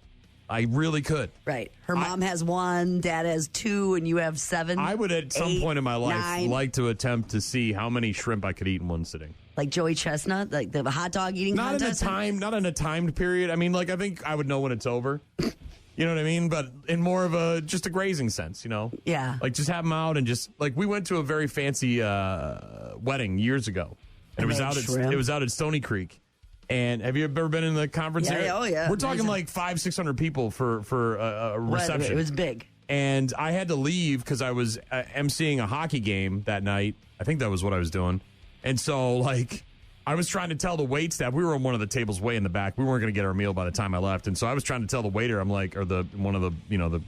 I really could. Right. Her mom has 1, dad has 2, and you have 7. I would at some point in my life 9. like to attempt to see how many shrimp I could eat in one sitting. Like Joey Chestnut, like the hot dog eating contest? Not in a timed period. I mean, I think I would know when it's over. You know what I mean? But in more of just a grazing sense, Yeah. Like just have them out and just we went to a very fancy wedding years ago. And it was out at Stony Creek. And have you ever been in the conference area? Oh, yeah. We're talking like 500-600 people for a reception. It was big. And I had to leave because I was emceeing a hockey game that night. I think that was what I was doing. And so, I was trying to tell the wait staff, we were on one of the tables way in the back. We weren't going to get our meal by the time I left. And so I was trying to tell the waiter, I'm like, or one of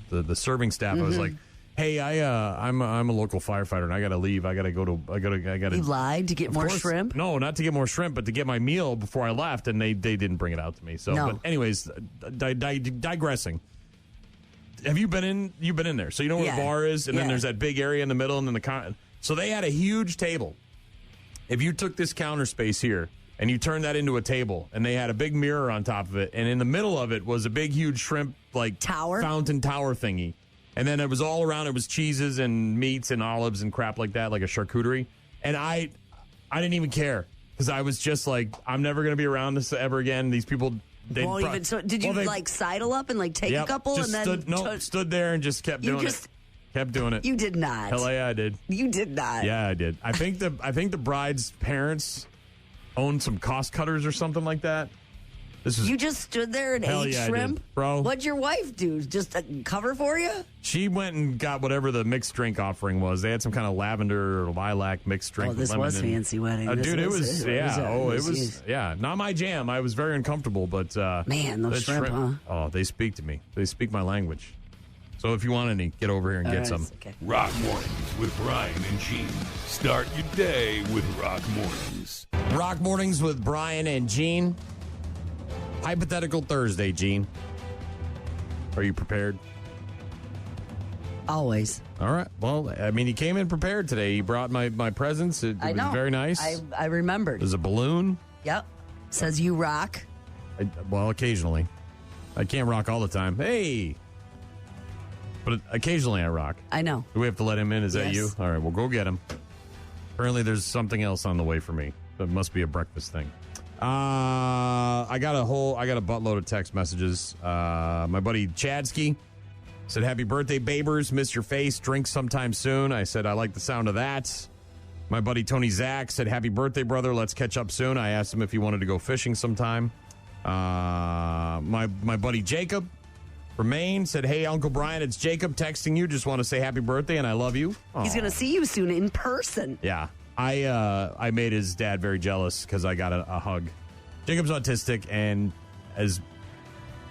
the serving staff, I was like, hey, I'm a local firefighter and I got to leave. I got to. You lied to get more shrimp? No, not to get more shrimp, but to get my meal before I left, and they didn't bring it out to me. So, no. But anyways, digressing. Have you been in? You've been in there, so you know where the bar is, and then there's that big area in the middle, and then so they had a huge table. If you took this counter space here and you turned that into a table, and they had a big mirror on top of it, and in the middle of it was a big, huge shrimp tower, fountain tower thingy. And then it was all around. It was cheeses and meats and olives and crap like that, like a charcuterie. And I didn't even care because I was just like, I'm never going to be around this ever again. These people. So did you sidle up and take a couple and then stood there and just kept doing it. Kept doing it. You did not. Hell yeah, I did. You did not. Yeah, I did. I think the bride's parents owned some cost cutters or something like that. You just stood there and ate shrimp? I did, bro. What'd your wife do? Just cover for you? She went and got whatever the mixed drink offering was. They had some kind of lavender or lilac mixed drink. Oh, this was fancy wedding. Dude, it was not my jam. I was very uncomfortable, but man, those shrimp, huh? Oh, they speak to me. They speak my language. So if you want any, get over here and get some. Okay. Rock Mornings with Brian and Gene. Start your day with Rock Mornings. Rock Mornings with Brian and Gene. Hypothetical Thursday, Gene. Are you prepared? Always. All right. Well, I mean, he came in prepared today. He brought my presents. It was very nice. I remembered. There's a balloon. Yep. Says you rock. Well, occasionally. I can't rock all the time. Hey! But occasionally I rock. I know. Do we have to let him in? Is that Yes. you? All right, well, go get him. Apparently there's something else on the way for me. It must be a breakfast thing. I got a buttload of text messages. My buddy Chadsky said, happy birthday, Babers. Miss your face. Drink sometime soon. I said, I like the sound of that. My buddy Tony Zach said, happy birthday, brother. Let's catch up soon. I asked him if he wanted to go fishing sometime. My buddy Jacob from Maine said, hey, Uncle Brian, it's Jacob texting you. Just want to say happy birthday and I love you. He's going to see you soon in person. Yeah. I made his dad very jealous because I got a hug. Jacob's autistic, and as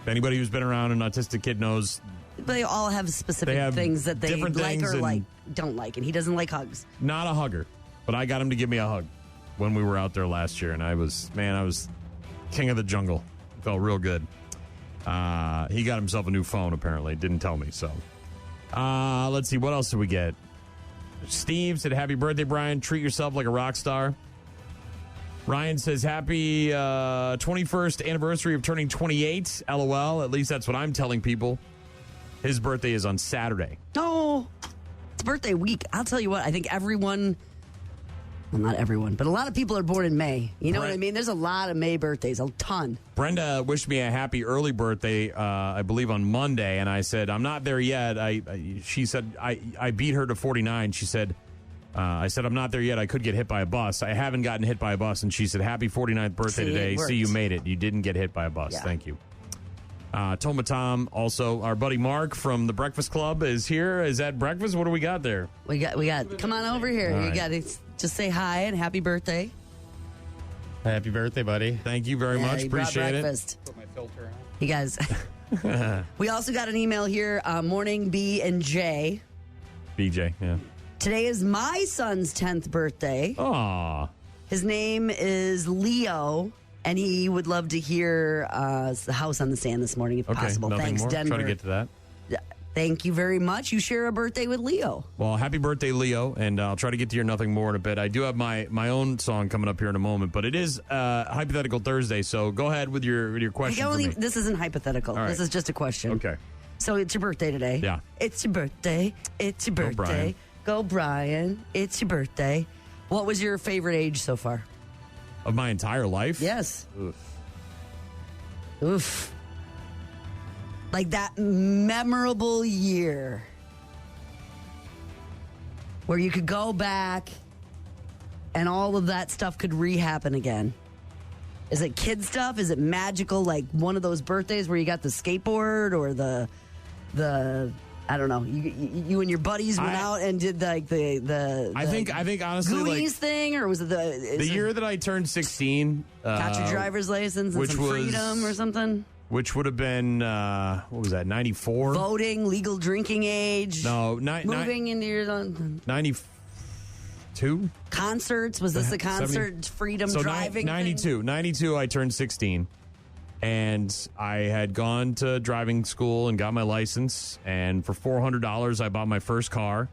anybody who's been around an autistic kid knows, they all have specific things that they like or don't like, and he doesn't like hugs. Not a hugger, but I got him to give me a hug when we were out there last year, and I was king of the jungle. It felt real good. He got himself a new phone, apparently. Didn't tell me, so. Let's see, what else did we get? Steve said, happy birthday, Brian. Treat yourself like a rock star. Ryan says, happy 21st anniversary of turning 28. LOL. At least that's what I'm telling people. His birthday is on Saturday. No, it's birthday week. I'll tell you what, I think everyone, well, not everyone, but a lot of people are born in May. You know what I mean? There's a lot of May birthdays, a ton. Brenda wished me a happy early birthday, I believe, on Monday, and I said, I'm not there yet. She said, I beat her to 49. She said, I said, I'm not there yet. I could get hit by a bus. I haven't gotten hit by a bus. And she said, happy 49th birthday today. See, you made it. You didn't get hit by a bus. Yeah. Thank you. Toma Tom, also, our buddy Mark from the Breakfast Club is here. Is that breakfast? What do we got there? We got, come on over here. All you right. got to just say hi and happy birthday. Happy birthday, buddy. Thank you very much. Appreciate breakfast. it. Put my filter on. You guys, we also got an email here, morning B and J. BJ, yeah. Today is my son's 10th birthday. Aw. His name is Leo, and he would love to hear the House on the Sand this morning if possible. Nothing Thanks, more. Denver. Try to get to that. Thank you very much. You share a birthday with Leo. Well, happy birthday, Leo, and I'll try to get to your Nothing More in a bit. I do have my own song coming up here in a moment, but it is Hypothetical Thursday, so go ahead with your question for me. This isn't hypothetical. All right. This is just a question. Okay. So it's your birthday today. Yeah. It's your birthday. It's your birthday. Brian. Go, Brian. It's your birthday. What was your favorite age so far? Of my entire life? Yes. Oof. Oof. Like that memorable year where you could go back and all of that stuff could re-happen again. Is it kid stuff? Is it magical, like one of those birthdays where you got the skateboard or the I don't know. You and your buddies went out and did like the I think honestly, Goonies like, thing, or was it the year that I turned 16? Got your driver's license and some freedom or something? Which would have been, what was that, 94? Voting, legal drinking age. No, moving into your 92? Concerts. Was this the concert freedom driving 92. 92, I turned 16. And I had gone to driving school and got my license. And for $400, I bought my first car.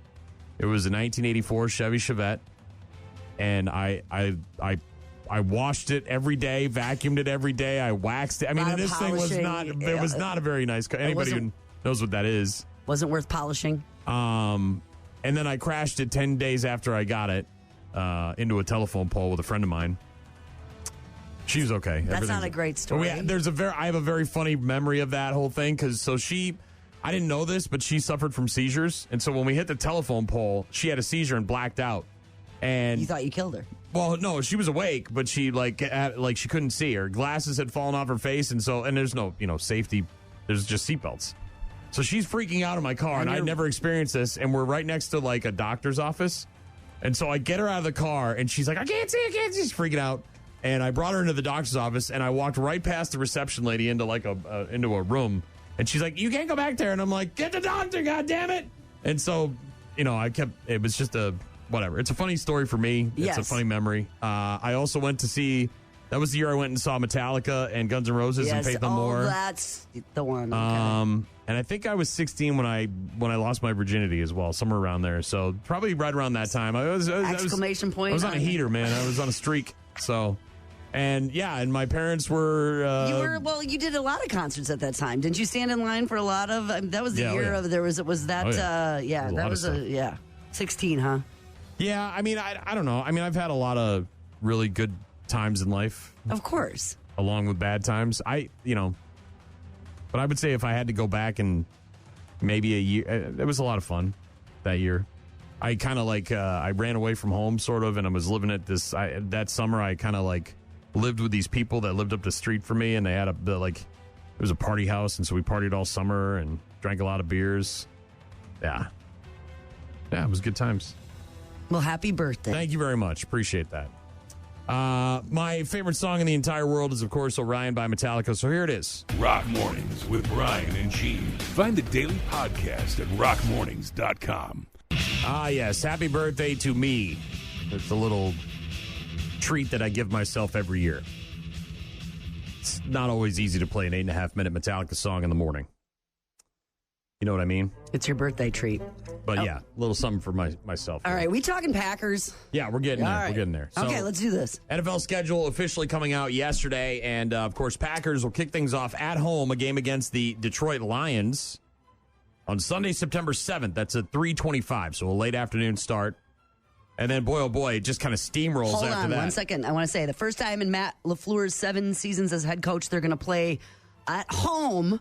It was a 1984 Chevy Chevette. And I washed it every day, vacuumed it every day. I waxed it. I mean, this thing was not. It was not a very nice car. Anybody who knows what that is wasn't worth polishing. And then I crashed it 10 days after I got it into a telephone pole with a friend of mine. She was okay. That's not a great story. I have a very funny memory of that whole thing because I didn't know this, but she suffered from seizures, and so when we hit the telephone pole, she had a seizure and blacked out. And you thought you killed her? Well, no, she was awake, but she she couldn't see. Her glasses had fallen off her face, and there's no safety. There's just seatbelts. So she's freaking out in my car, and I'd never experienced this. And we're right next to like a doctor's office, and so I get her out of the car, and she's like, I can't see. She's freaking out. And I brought her into the doctor's office, and I walked right past the reception lady into into a room, and she's like, you can't go back there. And I'm like, get the doctor, goddammit. And so, it was just whatever. It's a funny story for me. Yes. It's a funny memory. I also went to see, that was the year I went and saw Metallica and Guns N' Roses and Faith No More. That's the one. Okay. And I think I was 16 when I lost my virginity as well, somewhere around there. So probably right around that time. Exclamation point. I was on a heater, man. I was on a streak. So And my parents were. You did a lot of concerts at that time. Didn't you stand in line for a lot of? That was the year of there was 16, huh? Yeah, I mean, I don't know. I mean, I've had a lot of really good times in life. Of course. Along with bad times. But I would say if I had to go back and maybe a year, it was a lot of fun that year. I kind of I ran away from home sort of, and I was living at this, that summer I kind of lived with these people that lived up the street from me, and they had it was a party house, and so we partied all summer and drank a lot of beers. Yeah, it was good times. Well, happy birthday. Thank you very much. Appreciate that. My favorite song in the entire world is, of course, Orion by Metallica, so here it is. Rock Mornings with Brian and Gene. Find the daily podcast at rockmornings.com. Yes. Happy birthday to me. It's a little treat that I give myself every year. It's not always easy to play an 8.5-minute Metallica song in the morning. You know what I mean? It's your birthday treat. But a little something for myself. All right, we talking Packers? Yeah, we're getting there. Right. We're getting there. So, okay, let's do this. NFL schedule officially coming out yesterday, and of course, Packers will kick things off at home, a game against the Detroit Lions on Sunday, September 7th. That's a 3:25, so a late afternoon start. And then, boy, oh boy, it just kind of steamrolls after that. Hold on 1 second. I want to say the first time in Matt LaFleur's 7 seasons as head coach, they're going to play at home.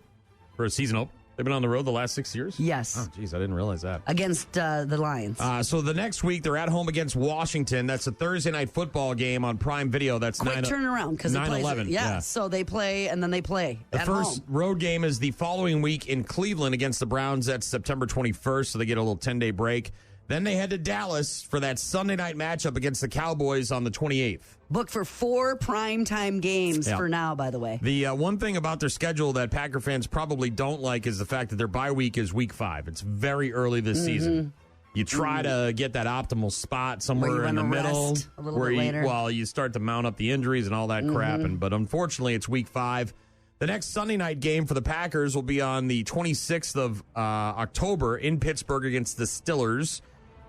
For a season opener. They've been on the road the last 6 years? Yes. Oh, geez, I didn't realize that. Against the Lions. So the next week, they're at home against Washington. That's a Thursday night football game on Prime Video. That's quick turnaround because 9/11. Yeah, so they play and then they play the at first home. Road game is the following week in Cleveland against the Browns. That's September 21st, so they get a little 10-day break. Then they head to Dallas for that Sunday night matchup against the Cowboys on the 28th. Booked for 4 primetime games for now, by the way. The one thing about their schedule that Packer fans probably don't like is the fact that their bye week is week 5. It's very early this season. You try to get that optimal spot somewhere in the middle where you start to mount up the injuries and all that crap. But unfortunately, it's week 5. The next Sunday night game for the Packers will be on the 26th of October in Pittsburgh against the Steelers.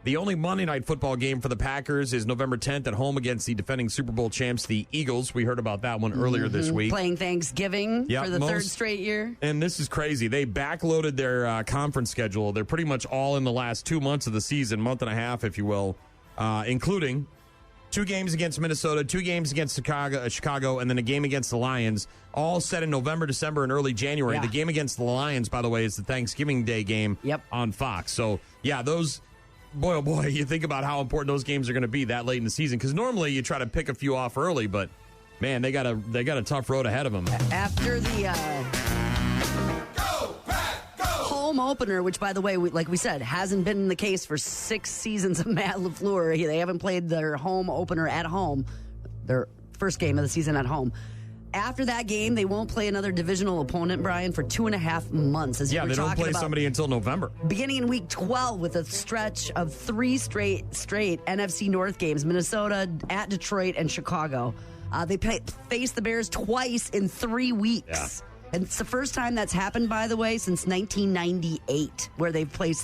The only Monday night football game for the Packers is November 10th at home against the defending Super Bowl champs, the Eagles. We heard about that one earlier this week. Playing Thanksgiving for the third straight year. And this is crazy. They backloaded their conference schedule. They're pretty much all in the last 2 months of the season, month and a half, if you will, including 2 games against Minnesota, 2 games against Chicago, and then a game against the Lions, all set in November, December, and early January. Yeah. The game against the Lions, by the way, is the Thanksgiving Day game on Fox. So, those... Boy, oh boy, you think about how important those games are going to be that late in the season. Because normally you try to pick a few off early, but man, they got a tough road ahead of them. After the home opener, which by the way, like we said, hasn't been the case for 6 seasons of Matt LaFleur. They haven't played their home opener at home, their first game of the season at home. After that game, they won't play another divisional opponent, Brian, for 2.5 months. As they don't play somebody until November. Beginning in week 12 with a stretch of 3 straight NFC North games, Minnesota, at Detroit, and Chicago. They face the Bears twice in 3 weeks. Yeah. And it's the first time that's happened, by the way, since 1998, where they've played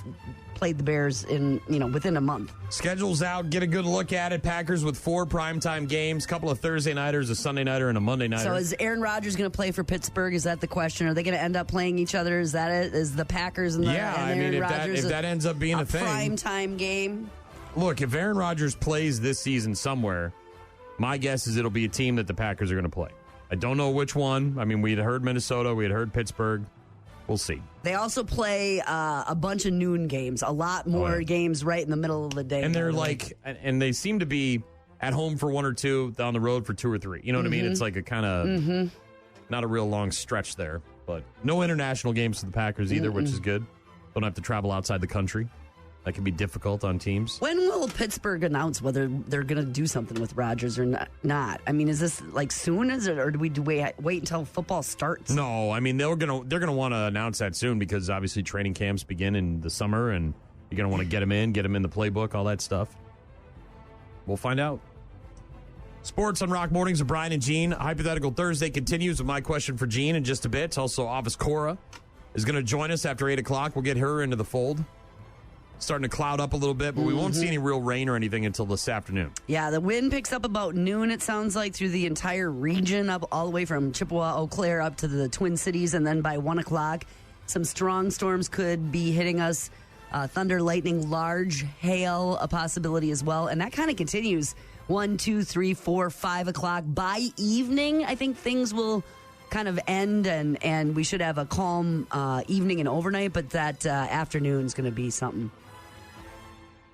the Bears in within a month. Schedule's out. Get a good look at it. Packers with 4 primetime games, couple of Thursday nighters, a Sunday nighter, and a Monday nighter. So is Aaron Rodgers going to play for Pittsburgh? Is that the question? Are they going to end up playing each other? Is that it? Is the Packers and Aaron Rodgers if that ends up being a thing, primetime game? Look, if Aaron Rodgers plays this season somewhere, my guess is it'll be a team that the Packers are going to play. I don't know which one. I mean, we had heard Minnesota, we had heard Pittsburgh. We'll see. They also play a bunch of noon games, a lot more games right in the middle of the day. And they're and they seem to be at home for 1 or 2, on the road for 2 or 3. You know what I mean? It's like a kind of not a real long stretch there, but no international games for the Packers either, which is good. Don't have to travel outside the country. That can be difficult on teams. When will Pittsburgh announce whether they're going to do something with Rodgers or not? I mean, is this soon? Is it, or do we wait until football starts? No, I mean they're gonna want to announce that soon because obviously training camps begin in the summer, and you're gonna want to get them in the playbook, all that stuff. We'll find out. Sports on Rock Mornings with Brian and Gene. Hypothetical Thursday continues with my question for Gene in just a bit. Also, Office Cora is going to join us after 8 o'clock. We'll get her into the fold. starting to cloud up a little bit, but we won't see any real rain or anything until this afternoon. Yeah, the wind picks up about noon, it sounds like, through the entire region, up all the way from Chippewa, Eau Claire, up to the Twin Cities, and then by 1 o'clock, some strong storms could be hitting us. Thunder, lightning, large hail, a possibility as well, and that kind of continues 1, 2, 3, 4, 5 o'clock. By evening, I think things will kind of end, and we should have a calm evening and overnight, but that afternoon's going to be something.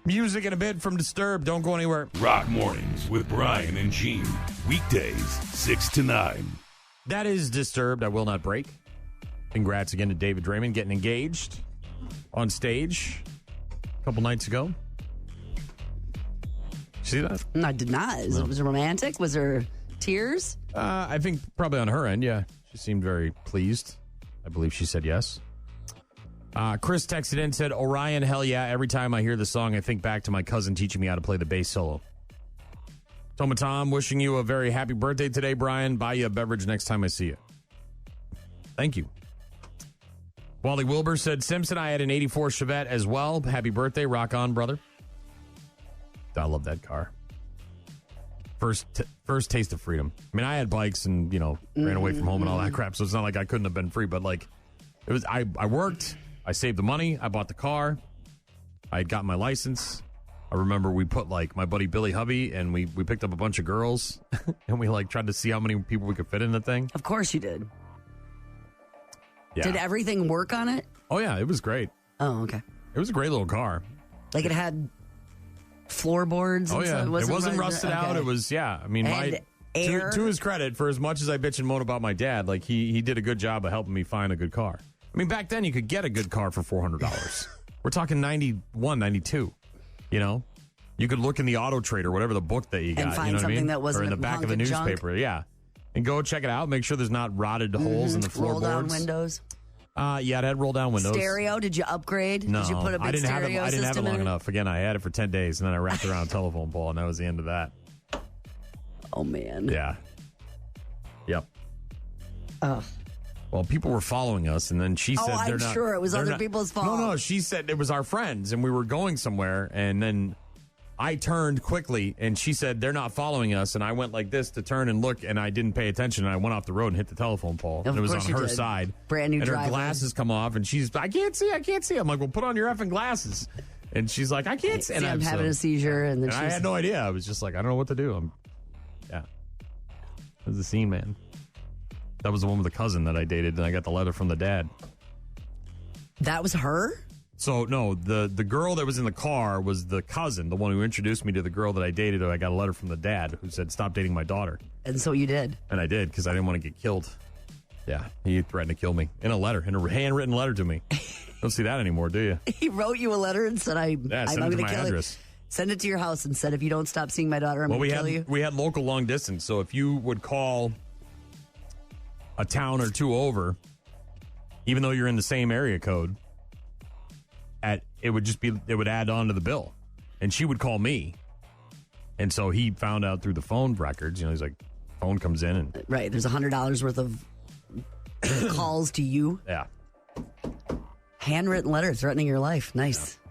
Music in a bit from Disturbed. Don't go anywhere. Rock Mornings with Brian and Gene. Weekdays, 6 to 9. That is Disturbed. I Will Not Break. Congrats again to David Draymond getting engaged on stage a couple nights ago. See that? I did not. Was it romantic? Was there tears? I think probably on her end, yeah. She seemed very pleased. I believe she said yes. Chris texted in and said, Orion, hell yeah. Every time I hear the song, I think back to my cousin teaching me how to play the bass solo. Tom, wishing you a very happy birthday today, Brian. Buy you a beverage next time I see you. Thank you. Wally Wilbur said, Simpson, I had an 84 Chevette as well. Happy birthday. Rock on, brother. I love that car. First taste of freedom. I mean, I had bikes and, ran away from home and all that crap, so it's not like I couldn't have been free, but it was. I worked, I saved the money, I bought the car, I had gotten my license. I remember we put my buddy Billy Hubby, and we picked up a bunch of girls, and we tried to see how many people we could fit in the thing. Of course you did. Yeah. Did everything work on it? Oh yeah, it was great. Oh, okay. It was a great little car. It had floorboards. Oh yeah, it wasn't rusted out. It was I mean, air. To his credit, for as much as I bitch and moan about my dad, he did a good job of helping me find a good car. I mean, back then you could get a good car for $400. We're talking 91, 92. You could look in the Auto Trader, whatever the book that you got, and find something that wasn't or in the back of the newspaper, junk. and go check it out. Make sure there's not rotted holes in the floorboards. Roll down windows. Yeah, it had roll down windows. Stereo? Did you upgrade? No, Did you put a big I didn't have it long in enough. Again, I had it for 10 days, and then I wrapped it around a telephone pole, and that was the end of that. Oh man. Yeah. Yep. Oh. Well, people were following us, and then she said they're I'm not. sure it was they're other not- people's fault. No, she said it was our friends, and we were going somewhere, and then I turned quickly, and she said they're not following us, and I went like this to turn and look, and I didn't pay attention, and I went off the road and hit the telephone pole. Of And it was course on you her did. side. Brand new and driveway. her glasses come off, and she's, I can't see. I'm like, well, put on your effing glasses. And she's like, I can't see. See, I'm having a seizure, and then I had no idea. I was just like, I don't know what to do. It was the scene, man. That was the one with the cousin that I dated, and I got the letter from the dad. That was her? So, no, the girl that was in the car was the cousin, the one who introduced me to the girl that I dated. I got a letter from the dad who said, stop dating my daughter. And so you did. And I did, because I didn't want to get killed. Yeah, he threatened to kill me in a handwritten letter to me. Don't see that anymore, do you? He wrote you a letter and said, I'm send it going to to my kill address. you. Send it to your house and said, if you don't stop seeing my daughter, I'm going to kill you. We had local long distance, so if you would call a town or two over, even though you're in the same area code, it would add on to the bill. And she would call me. And so he found out through the phone records, he's like, phone comes in and Right, there's $100 worth of calls to you. yeah. Handwritten letter threatening your life. Nice. Yeah.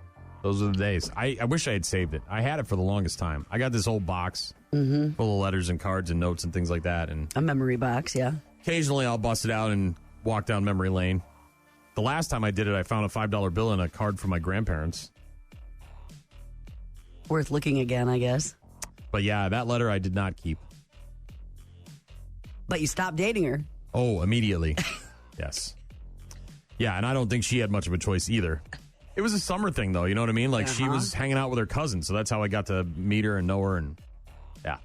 Those are the days. I wish I had saved it. I had it for the longest time. I got this old box full of letters and cards and notes and things like that. And a memory box, yeah. Occasionally I'll bust it out and walk down memory lane. The last time I did it, I found a $5 bill and a card from my grandparents. Worth looking again, I guess. But yeah, that letter I did not keep. But you stopped dating her. Oh, immediately. Yes. Yeah, and I don't think she had much of a choice either. It was a summer thing, though, you know what I mean? She was hanging out with her cousin, so that's how I got to meet her and know her, and yeah.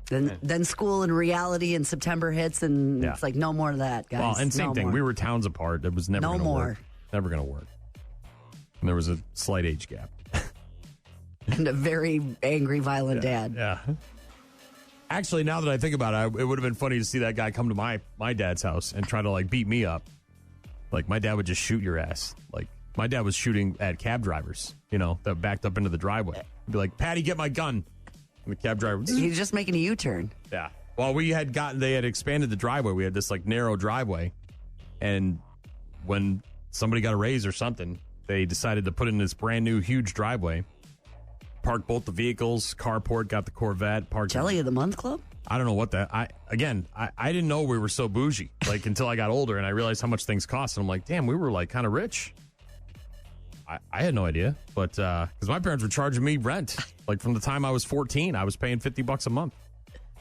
Then school and reality in September hits, and it's like, no more of that, guys. Well, and same no thing. more. We were towns apart. It was never going to work. Never going to work. And there was a slight age gap. And a very angry, violent dad. Yeah. Actually, now that I think about it, it would have been funny to see that guy come to my dad's house and try to, beat me up. My dad would just shoot your ass. My dad was shooting at cab drivers, that backed up into the driveway. He'd be like, Patty, get my gun. And the cab driver. He's just making a U-turn. Yeah. Well, they had expanded the driveway. We had this narrow driveway. And when somebody got a raise or something, they decided to put in this brand new huge driveway. Parked both the vehicles, carport, got the Corvette. Parked Jelly of the Month Club? I don't know what that. I didn't know we were so bougie. Like until I got older and I realized how much things cost. And I'm like, damn, we were like kind of rich. I had no idea, but because my parents were charging me rent, like from the time I was 14, I was paying $50 a month.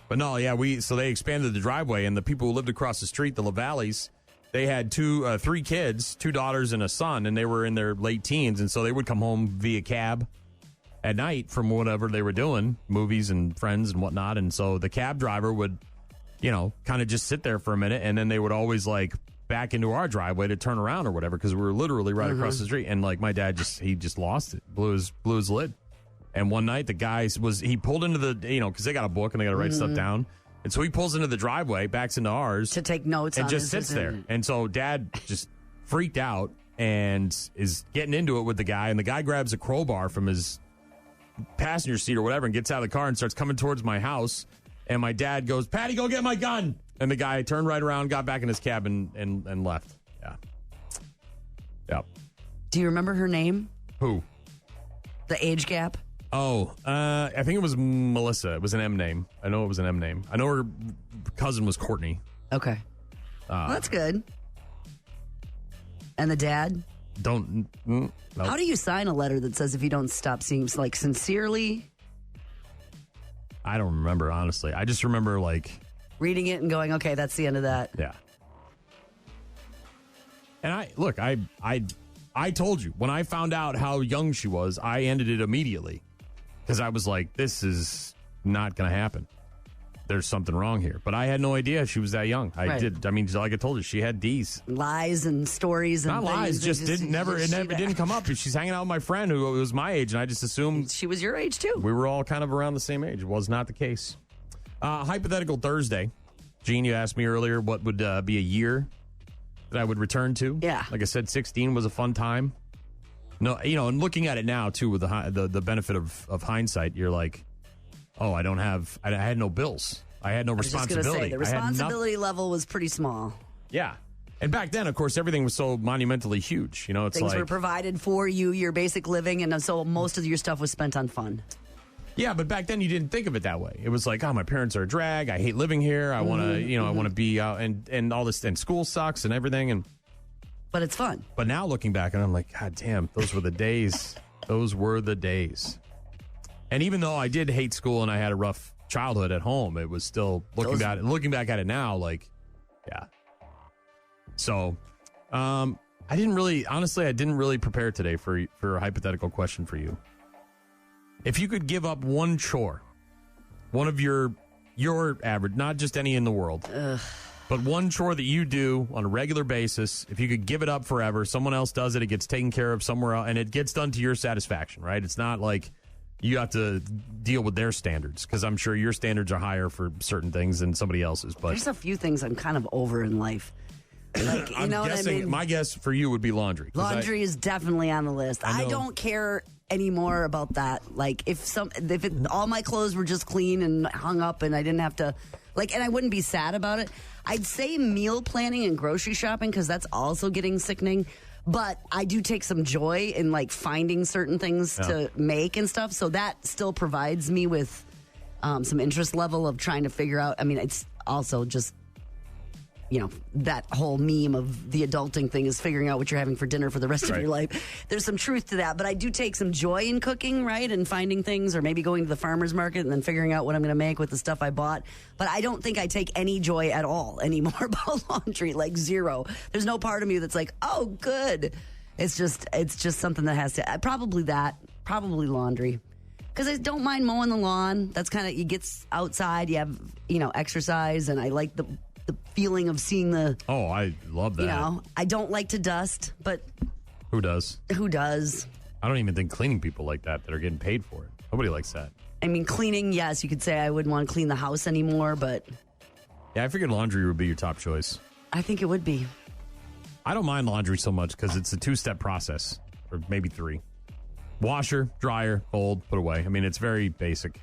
But no, yeah, so they expanded the driveway, and the people who lived across the street, the LaValleys, they had three kids, 2 daughters and a son, and they were in their late teens, and so they would come home via cab at night from whatever they were doing, movies and friends and whatnot, and so the cab driver would, kind of just sit there for a minute, and then they would always like back into our driveway to turn around or whatever because we were literally right across the street. And like my dad just lost it, blew his lid. And one night the guy he pulled into the because they got a book and they got to write stuff down. And so he pulls into the driveway, backs into ours to take notes, and on just sits there. And so Dad just freaked out and is getting into it with the guy. And the guy grabs a crowbar from his passenger seat or whatever and gets out of the car and starts coming towards my house. And my dad goes, "Patty, go get my gun." And the guy turned right around, got back in his cab, and left. Yeah. Yep. Do you remember her name? Who? The age gap? Oh, I think it was Melissa. It was an M name. I know it was an M name. I know her cousin was Courtney. Okay. Well, that's good. And the dad? Nope. How do you sign a letter that says if you don't stop seeing, like, sincerely? I don't remember, honestly. I just remember, like... reading it and going, okay, that's the end of that. Yeah. And I told you, when I found out how young she was, I ended it immediately. Because I was like, this is not going to happen. There's something wrong here. But I had no idea she was that young. I did. I mean, like I told you, she had D's. Lies and stories and not lies, just didn't come up. She's hanging out with my friend who was my age, and I just assumed... she was your age, too. We were all kind of around the same age. It was not the case. Hypothetical Thursday. Gene, you asked me earlier what would be a year that I would return to. Yeah. Like I said, 16 was a fun time. No, and looking at it now, too, with the benefit of hindsight, you're like, oh, I had no bills. I had no responsibility. I was just gonna say, the responsibility level was pretty small. Yeah. And back then, of course, everything was so monumentally huge. It's things were provided for you, your basic living, and so most of your stuff was spent on fun. Yeah, but back then you didn't think of it that way. It was like, oh, my parents are a drag. I hate living here. I want to, I want to be out, and all this, and school sucks and everything. But it's fun. But now looking back, and I'm like, God damn, those were the days. Those were the days. And even though I did hate school and I had a rough childhood at home, it was still looking back at it now, like, yeah. So, I didn't really prepare today for a hypothetical question for you. If you could give up one chore, one of your average, not just any in the world, but one chore that you do on a regular basis, if you could give it up forever, someone else does it, it gets taken care of somewhere else, and it gets done to your satisfaction, right? It's not like you have to deal with their standards, because I'm sure your standards are higher for certain things than somebody else's. But there's a few things I'm kind of over in life. Like, you know what I mean? My guess for you would be laundry. Laundry is definitely on the list. I don't care anymore about that. Like if all my clothes were just clean and hung up and I didn't have to, and I wouldn't be sad about it. I'd say meal planning and grocery shopping, because that's also getting sickening. But I do take some joy in finding certain things to make and stuff. So that still provides me with some interest level of trying to figure out. I mean, it's also just, that whole meme of the adulting thing is figuring out what you're having for dinner for the rest of your life. There's some truth to that, but I do take some joy in cooking, right? And finding things, or maybe going to the farmer's market and then figuring out what I'm going to make with the stuff I bought. But I don't think I take any joy at all anymore about laundry, zero. There's no part of me that's like, oh, good. It's just something that has to, probably laundry. Because I don't mind mowing the lawn. That's kind of, you get outside, you have, exercise, and I like the feeling of seeing the... Oh, I love that. I don't like to dust, but... Who does? Who does? I don't even think cleaning people like that are getting paid for it. Nobody likes that. I mean, cleaning, yes, you could say I wouldn't want to clean the house anymore, but... Yeah, I figured laundry would be your top choice. I think it would be. I don't mind laundry so much because it's a 2-step process, or maybe 3. Washer, dryer, fold, put away. I mean, it's very basic.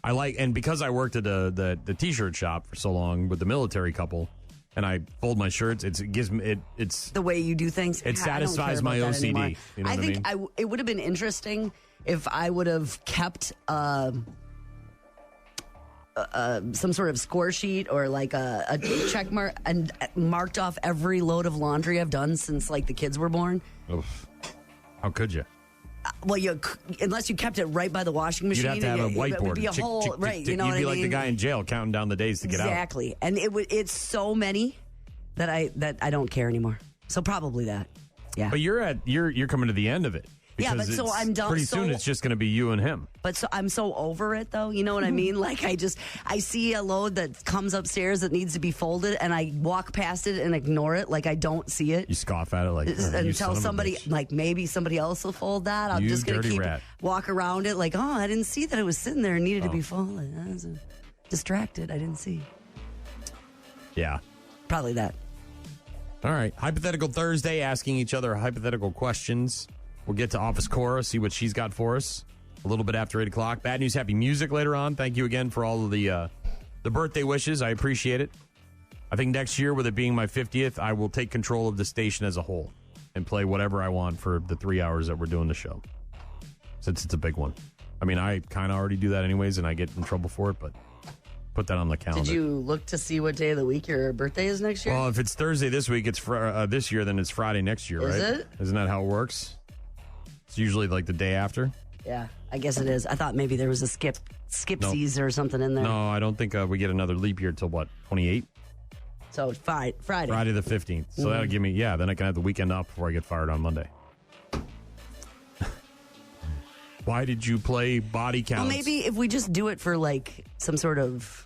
And because I worked at the T-shirt shop for so long with the military couple, and I fold my shirts, it gives me it's the way you do things. It satisfies my OCD. You know I what think I mean? it would have been interesting if I would have kept some sort of score sheet or like a check mark and marked off every load of laundry I've done since like the kids were born. Oof. How could you? Well, unless you kept it right by the washing machine. You'd have to have a whiteboard. It would be a whole, right, you know what I mean? You'd be like the guy in jail counting down the days to get out. Exactly. And it's so many that I don't care anymore. So probably that. Yeah. But you're coming to the end of it. Yeah, but so I'm done. Pretty soon it's just going to be you and him. But so I'm so over it, though. You know what I mean? Like I see a load that comes upstairs that needs to be folded, and I walk past it and ignore it, like I don't see it. You scoff at it like until somebody, like maybe somebody else will fold that. I'm just going to walk around it, like, oh, I didn't see that it was sitting there and needed to be folded. I was distracted. I didn't see. Yeah, probably that. All right, Hypothetical Thursday, asking each other hypothetical questions. We'll get to Office Cora, see what she's got for us a little bit after 8 o'clock. Bad News, Happy Music later on. Thank you again for all of the birthday wishes. I appreciate it. I think next year, with it being my 50th, I will take control of the station as a whole and play whatever I want for the 3 hours that we're doing the show, since it's a big one. I mean, I kind of already do that anyways, and I get in trouble for it, but put that on the calendar. Did you look to see what day of the week your birthday is next year? Well, if it's Thursday this week, it's this year, then it's Friday next year, right? Is it? Isn't that how it works? It's usually like the day after. Yeah, I guess it is. I thought maybe there was a skipsies or something in there. No, I don't think we get another leap year till what, 28? So Friday. Friday the 15th. So that'll give me, then I can have the weekend off before I get fired on Monday. Why did you play body counts? Well, maybe if we just do it for like some sort of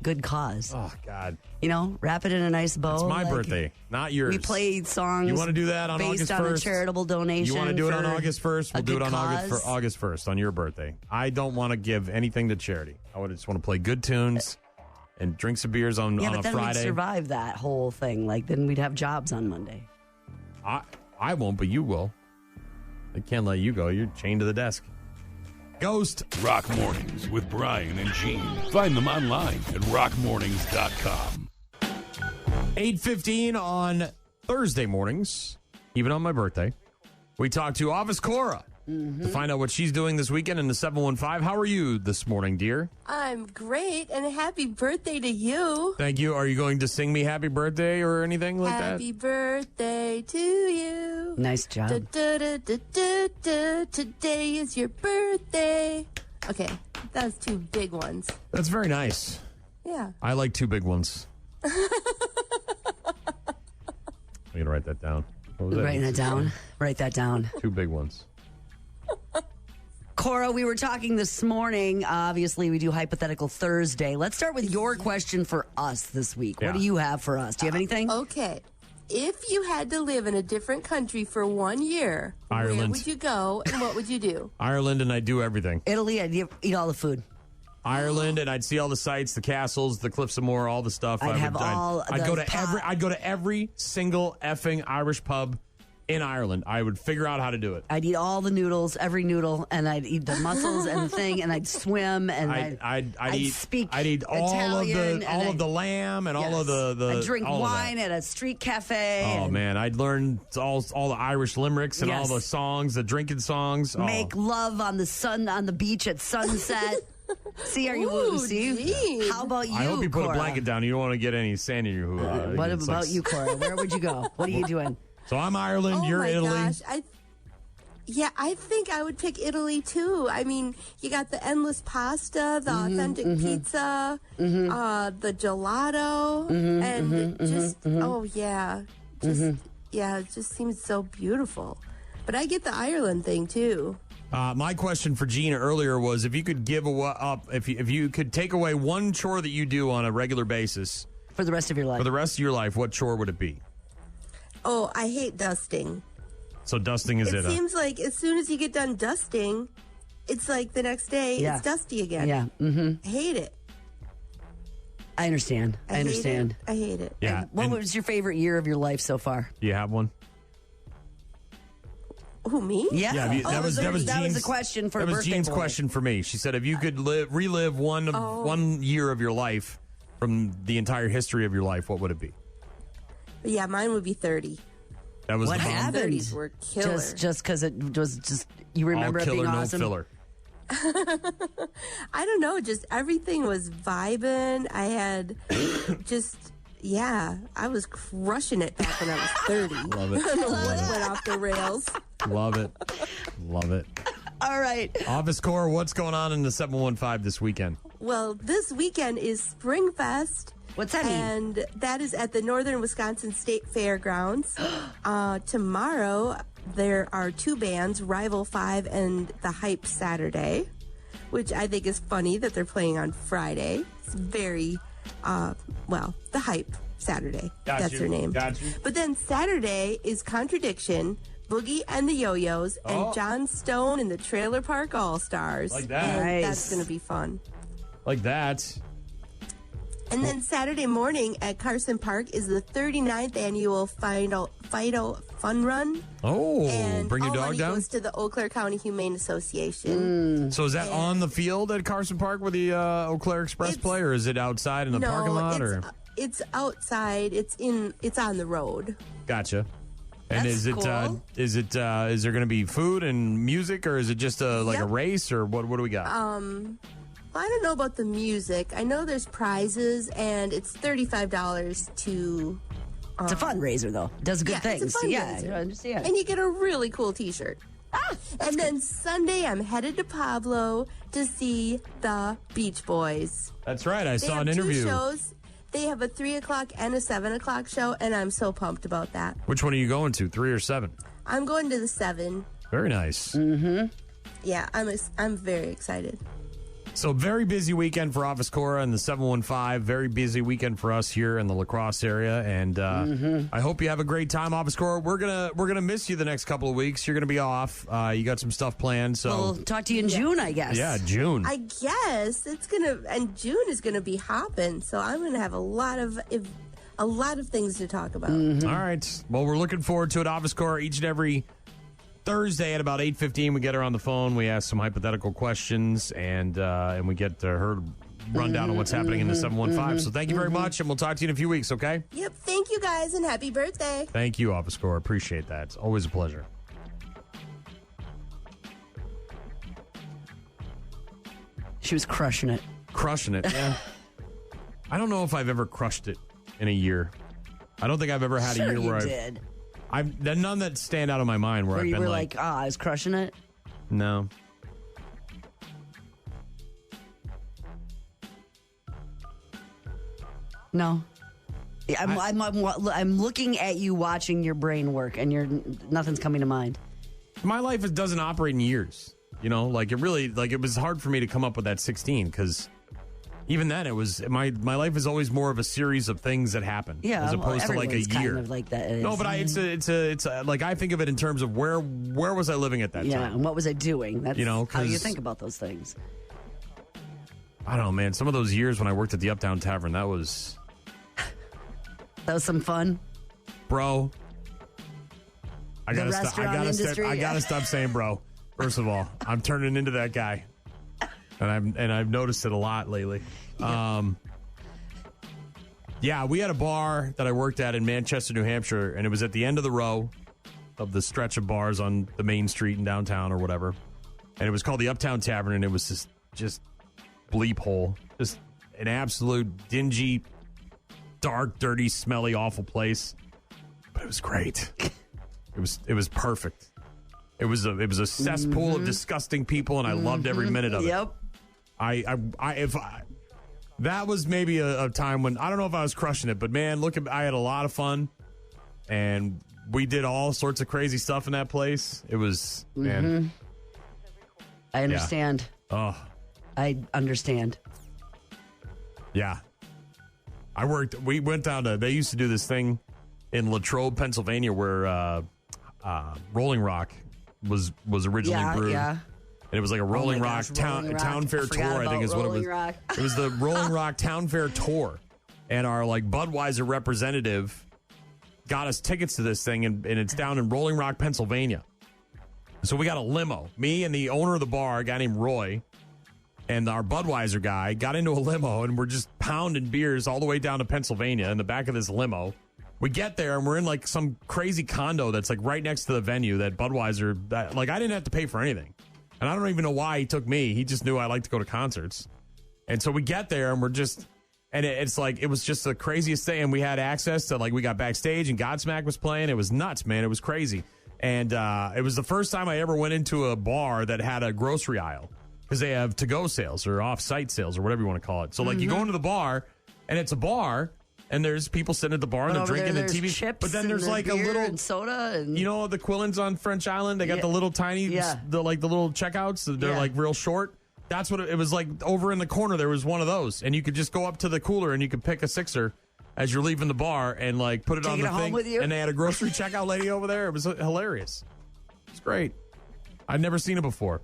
good cause. Oh, God. You know, wrap it in a nice bow. It's my birthday, not yours. We play songs. You want to do that on August 1st? Based on a charitable donation. You want to do it on August 1st? We'll do it on August 1st, on your birthday. I don't want to give anything to charity. I just want to play good tunes and drink some beers on a Friday. Yeah, but then we'd survive that whole thing. Like, then we'd have jobs on Monday. I won't, but you will. They can't let you go. You're chained to the desk. Ghost. Rock Mornings with Brian and Gene. Find them online at rockmornings.com. 8:15 on Thursday mornings, even on my birthday. We talk to Office Cora to find out what she's doing this weekend in the 715. How are you this morning, dear? I'm great, and happy birthday to you. Thank you. Are you going to sing me happy birthday or anything like that? Happy birthday to you. Nice job. Today is your birthday. Okay, that was two big ones. That's very nice. Yeah. I like two big ones. I'm going to write that down. Writing that down. Write that down. Two big ones. Cora, we were talking this morning. Obviously, we do Hypothetical Thursday. Let's start with your question for us this week. Yeah. What do you have for us? Do you have anything? Okay. If you had to live in a different country for 1 year, Ireland. Where would you go and what would you do? Ireland, and I'd do everything. Italy, I'd eat all the food. Ireland, and I'd see all the sights, the castles, the Cliffs of Moher, all the stuff. I'd go to every single effing Irish pub in Ireland. I would figure out how to do it. I'd eat all the noodles, every noodle, and I'd eat the mussels and the thing, and I'd swim, and I'd speak Italian, all of the lamb and all of the I'd drink wine at a street cafe. Oh man, I'd learn all the Irish limericks and all the songs, the drinking songs. Make love on the beach at sunset. See, are you? See, how about you? I hope you put Cora? a blanket down. You don't want to get any sand in your hoo-ha. What about you, Cora? Where would you go? What are you doing? So I'm Ireland. You're Italy. Gosh. I think I would pick Italy too. I mean, you got the endless pasta, the authentic pizza, the gelato, and it just seems so beautiful. But I get the Ireland thing too. My question for Gina earlier was, if you could if you could take away one chore that you do on a regular basis for the rest of your life, what chore would it be? Oh, I hate dusting. So dusting is it? It seems like as soon as you get done dusting, it's like the next day it's dusty again. Yeah. I hate it. I understand. I understand. I hate it. Yeah. And what was your favorite year of your life so far? Do you have one? Who, me? Yeah. That was the question for that was birthday Jean's boy. question for me. She said, if you could relive one year of your life from the entire history of your life, what would it be? Yeah, mine would be 30. That was What the bomb? happened? 30s were killer. Just because it was just, you remember All it being killer, awesome? no filler. I don't know, just everything was vibing. I had I was crushing it back when I was 30. Love it. I don't know what went off the rails. Love it. Love it. All right. Office Core, what's going on in the 715 this weekend? Well, this weekend is Springfest. What's that mean? And that is at the Northern Wisconsin State Fairgrounds. Tomorrow, there are 2 bands, Rival 5 and The Hype Saturday, which I think is funny that they're playing on Friday. It's very, The Hype Saturday. That's their name. Got you. But then Saturday is Contradiction, Boogie and the Yo-Yos, and John Stone and the Trailer Park All-Stars. Like that. And Nice. that's going to be fun. Like that. And then Saturday morning at Carson Park is the 39th annual Fido Fun Run. Oh, And bring your all dog money down? goes to the Eau Claire County Humane Association. So is that on the field at Carson Park where the Eau Claire Express play, or is it outside in the parking lot? It's outside. It's on the road. Gotcha. And That's is it cool. is there going to be food and music, or is it just like a race, or what do we got? I don't know about the music. I know there's prizes, and it's $35 to. It's a fundraiser, though. Does good things. It's a fundraiser. I understand. And you get a really cool T-shirt. And then Sunday, I'm headed to Pablo to see the Beach Boys. That's right. I They saw have an interview. 2 shows. They have a 3 o'clock and a 7 o'clock show, and I'm so pumped about that. Which one are you going to, 3 or 7? I'm going to the 7. Very nice. Mm-hmm. Yeah, I'm very excited. So very busy weekend for Office Cora and the 715. Very busy weekend for us here in the La Crosse area, and I hope you have a great time, Office Cora. We're gonna miss you the next couple of weeks. You're gonna be off. You got some stuff planned, so We'll talk to you in June, I guess. Yeah, June. I guess and June is gonna be hopping, so I'm gonna have a lot of things to talk about. All right. Well, we're looking forward to it. Office Cora each and every Thursday at about 8:15, we get her on the phone. We ask some hypothetical questions, and we get her rundown of what's happening in the 715. So thank you very much, and we'll talk to you in a few weeks, okay? Yep. Thank you guys, and happy birthday. Thank you, Office Cora. Appreciate that. It's always a pleasure. She was crushing it. Crushing it, yeah. I don't know if I've ever crushed it in a year. I don't think I've ever had a year where did. I've none that stand out of my mind where Where I've you been were like, I was crushing it. no. No. Yeah, I'm looking at you watching your brain work, and nothing's coming to mind. My life doesn't operate in years. You know, like it was hard for me to come up with that 16 because even then it was my life is always more of a series of things that happen Yeah, as opposed to like a everyone's year. kind of like that. No, but it's like I think of it in terms of where was I living at that yeah, time? and what was I doing? That's how you 'cause think about those things. I don't know, man. Some of those years when I worked at the Uptown Tavern, that was some fun, bro. I The gotta restaurant industry. I gotta stop saying bro. First of all, I'm turning into that guy, and I've noticed it a lot lately. Yeah, we had a bar that I worked at in Manchester, New Hampshire, and it was at the end of the row of the stretch of bars on the main street in downtown or whatever, and it was called the Uptown Tavern, and it was just bleep hole, just an absolute dingy, dark, dirty, smelly, awful place, but it was great. It was perfect. It was a cesspool of disgusting people, and I loved every minute of it. Yep. That was maybe a time when I don't know if I was crushing it, but man, I had a lot of fun, and we did all sorts of crazy stuff in that place. It was man. I understand. Yeah. Oh, I understand. yeah. We went down to. They used to do this thing in Latrobe, Pennsylvania, where Rolling Rock was originally brewed. Yeah. And it was like a Rolling Rock Rolling town fair tour, I think is what it was. Rock. It was the Rolling Rock Town Fair tour. And our like Budweiser representative got us tickets to this thing, and it's down in Rolling Rock, Pennsylvania. So we got a limo. Me and the owner of the bar, a guy named Roy, and our Budweiser guy got into a limo, and we're just pounding beers all the way down to Pennsylvania in the back of this limo We get there, and we're in, like, some crazy condo that's, like, right next to the venue that Budweiser, I didn't have to pay for anything. And I don't even know why he took me. He just knew I like to go to concerts. And so we get there, and we're just, and it's like, it was just the craziest thing. And we had access to, like, we got backstage, and Godsmack was playing. It was nuts, man. It was crazy. And it was the first time I ever went into a bar that had a grocery aisle, because they have to-go sales or off-site sales or whatever you want to call it. So, like, you go into the bar, and it's a bar, and there's people sitting at the bar and they're drinking the TV. Chips, but then there's like a little and soda, and you know the Quillins on French Island. They got the little tiny, the little checkouts. They're like real short. That's what it was like. Over in the corner, there was one of those, and you could just go up to the cooler and you could pick a sixer as you're leaving the bar and like put it on the thing. With you? And they had a grocery checkout lady over there. It was hilarious. It's great. I'd never seen it before.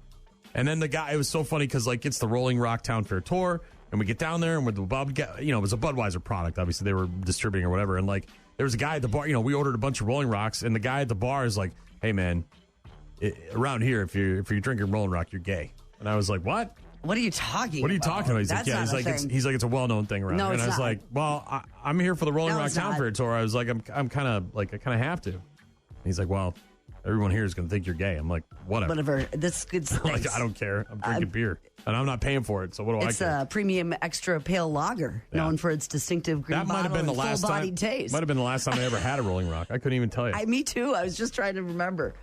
And then the guy, it was so funny because like it's the Rolling Rock Town Fair tour. And we get down there, and with the it was a Budweiser product. Obviously, they were distributing or whatever. And like, there was a guy at the bar. We ordered a bunch of Rolling Rocks, and the guy at the bar is like, "Hey, man, around here, if you're drinking Rolling Rock, you're gay." And I was like, "What? What are you talking? What are you talking about?" He's That's like, "Yeah." He's like, "It's a well-known thing around here." And I was like, "Well, I'm here for the Rolling Rock Town Fair tour." I was like, "I'm kind of like I kind of have to." And he's like, "Well, everyone here is going to think you're gay." I'm like, whatever. That's good. Like, I don't care. I'm drinking beer, and I'm not paying for it. So what do I care? It's a premium extra pale lager, known for its distinctive green bottle and full-bodied taste. Might have been the last time I ever had a Rolling Rock. I couldn't even tell you. Me too. I was just trying to remember.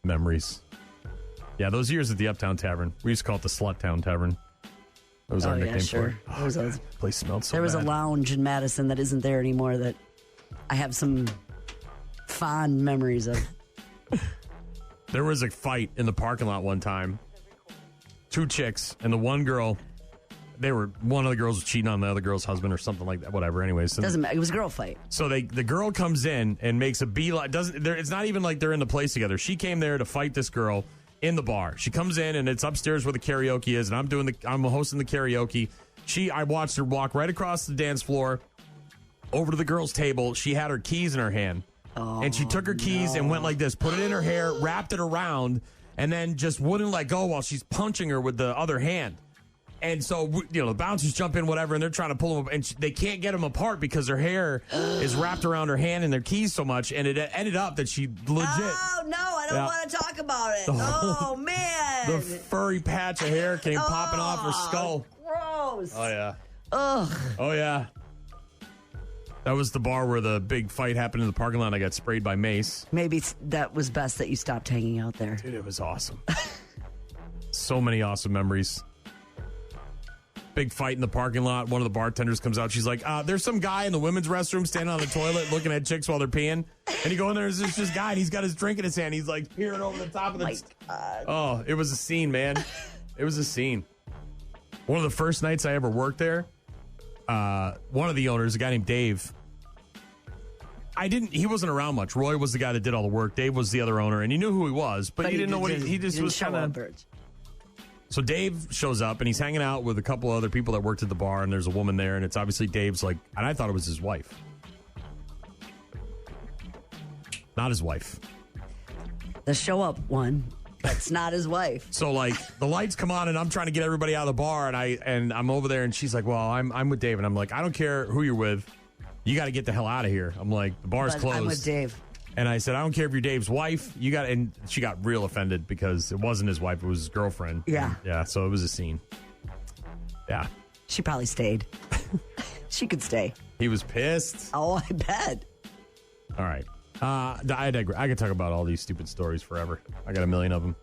Memories. Yeah, those years at the Uptown Tavern. We used to call it the Slut Town Tavern. That was our nickname for it. Oh, the place smelled so bad. There was a lounge in Madison that isn't there anymore that I have some fond memories of. There was a fight in the parking lot one time. Two chicks, and the one girl, one of the girls was cheating on the other girl's husband or something like that. Whatever. Anyways, doesn't matter. It was a girl fight. So the girl comes in and makes a beeline. It's not even like they're in the place together. She came there to fight this girl in the bar. She comes in, and it's upstairs where the karaoke is, and I'm hosting the karaoke. I watched her walk right across the dance floor over to the girl's table. She had her keys in her hand. And she took her keys and went like this, put it in her hair, wrapped it around, and then just wouldn't let go while she's punching her with the other hand. And so, the bouncers jump in, whatever, and they're trying to pull them, and they can't get them apart because her hair is wrapped around her hand and their keys so much, and it ended up that she legit... Oh, no, I don't want to talk about it. Oh, man. The furry patch of hair came popping off her skull. Gross. Oh, yeah. Ugh. Oh, yeah. That was the bar where the big fight happened in the parking lot. I got sprayed by mace. Maybe that was best that you stopped hanging out there. Dude, it was awesome. So many awesome memories. Big fight in the parking lot. One of the bartenders comes out. She's like, there's some guy in the women's restroom standing on the toilet looking at chicks while they're peeing. And you go in there, there's this guy, and he's got his drink in his hand. He's like peering over the top of the... God. Oh, it was a scene, man. It was a scene. One of the first nights I ever worked there, one of the owners, a guy named Dave, he wasn't around much. Roy was the guy that did all the work. Dave was the other owner, and you knew who he was, but you didn't know what he just was kind of... So Dave shows up, and he's hanging out with a couple other people that worked at the bar, and there's a woman there, and it's obviously Dave's and I thought it was his wife. Not his wife. The show up one. That's not his wife. So the lights come on, and I'm trying to get everybody out of the bar, and I'm over there, and she's like, "Well, I'm with Dave," and I'm like, "I don't care who you're with, you got to get the hell out of here." I'm like, "The bar's closed." I'm with Dave, and I said, "I don't care if you're Dave's wife, you got." And she got real offended because it wasn't his wife; it was his girlfriend. Yeah, yeah. So it was a scene. Yeah, she probably stayed. She could stay. He was pissed. Oh, I bet. All right. I digress. I could talk about all these stupid stories forever. I got a million of them.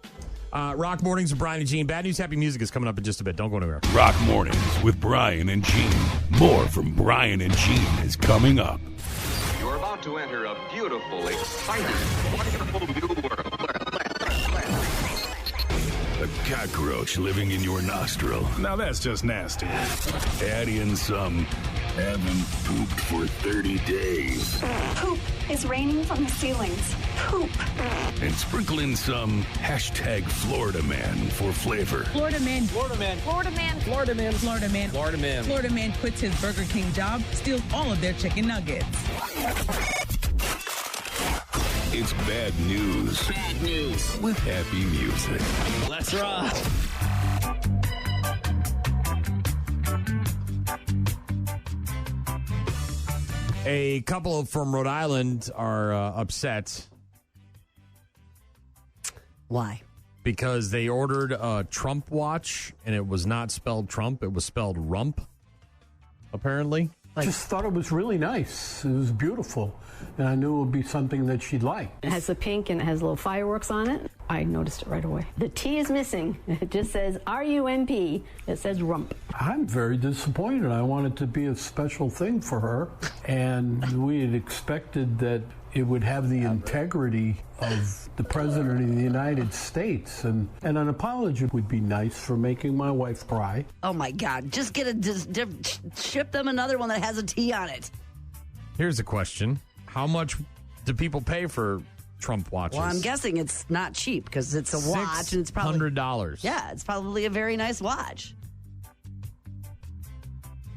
Rock Mornings with Brian and Gene. Bad News, Happy Music is coming up in just a bit. Don't go anywhere. Rock Mornings with Brian and Gene. More from Brian and Gene is coming up. You're about to enter a beautiful, exciting, wonderful new world. A cockroach living in your nostril. Now that's just nasty. Add in some haven't pooped for 30 days. Poop is raining from the ceilings. Poop. And sprinkle in some hashtag Florida Man for flavor. Florida Man. Florida Man. Florida Man. Florida Man. Florida Man. Florida Man. Florida Man quits his Burger King job, steals all of their chicken nuggets. It's bad news. Bad news. With happy music. Let's rock. A couple from Rhode Island are upset. Why? Because they ordered a Trump watch, and it was not spelled Trump. It was spelled rump, apparently. Just thought it was really nice. It was beautiful. And I knew it would be something that she'd like. It has the pink and it has little fireworks on it. I noticed it right away. The T is missing. It just says R-U-M-P. It says rump. I'm very disappointed. I wanted to be a special thing for her. And we had expected that it would have the integrity of the President of the United States. And an apology would be nice for making my wife cry. Oh, my God. Just ship them another one that has a T on it. Here's a question. How much do people pay for Trump watches? Well, I'm guessing it's not cheap because it's a watch and it's probably $600. Yeah, it's probably a very nice watch.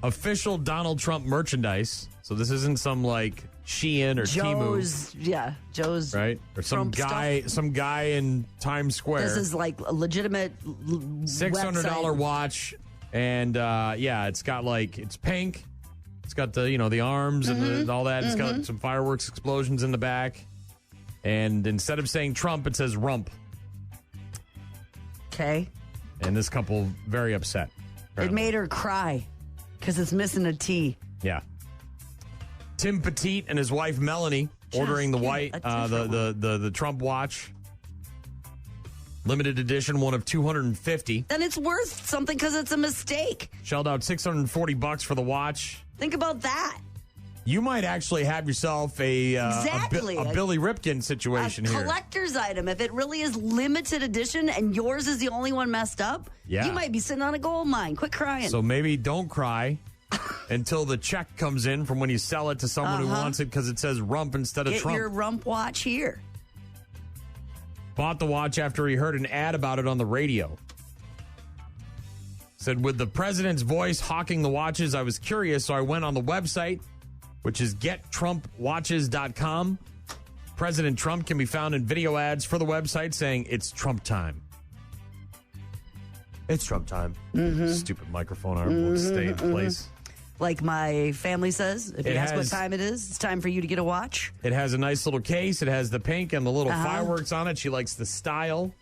Official Donald Trump merchandise. So this isn't some like Shein or Joe's, Temu. Yeah, Joe's. Right? Or some guy in Times Square. This is like a legitimate $600 website. watch. And it's got it's pink. It's got the arms and all that. It's got some fireworks explosions in the back. And instead of saying Trump, it says rump. Okay. And this couple very upset. It made her cry because it's missing a T. Yeah. Tim Petite and his wife Melanie ordering the the Trump watch. Limited edition, one of 250. Then it's worth something because it's a mistake. Shelled out $640 for the watch. Think about that. You might actually have yourself a Billy Ripken situation here. A collector's item. If it really is limited edition and yours is the only one messed up, you might be sitting on a gold mine. Quit crying. So maybe don't cry until the check comes in from when you sell it to someone who wants it because it says rump instead of Trump. Get your rump watch here. Bought the watch after he heard an ad about it on the radio. Said, with the president's voice hawking the watches, I was curious, so I went on the website, which is gettrumpwatches.com. President Trump can be found in video ads for the website saying it's Trump time. It's Trump time. Stupid microphone arm will stay in place. Like my family says, if you ask what time it is, it's time for you to get a watch. It has a nice little case. It has the pink and the little fireworks on it. She likes the style.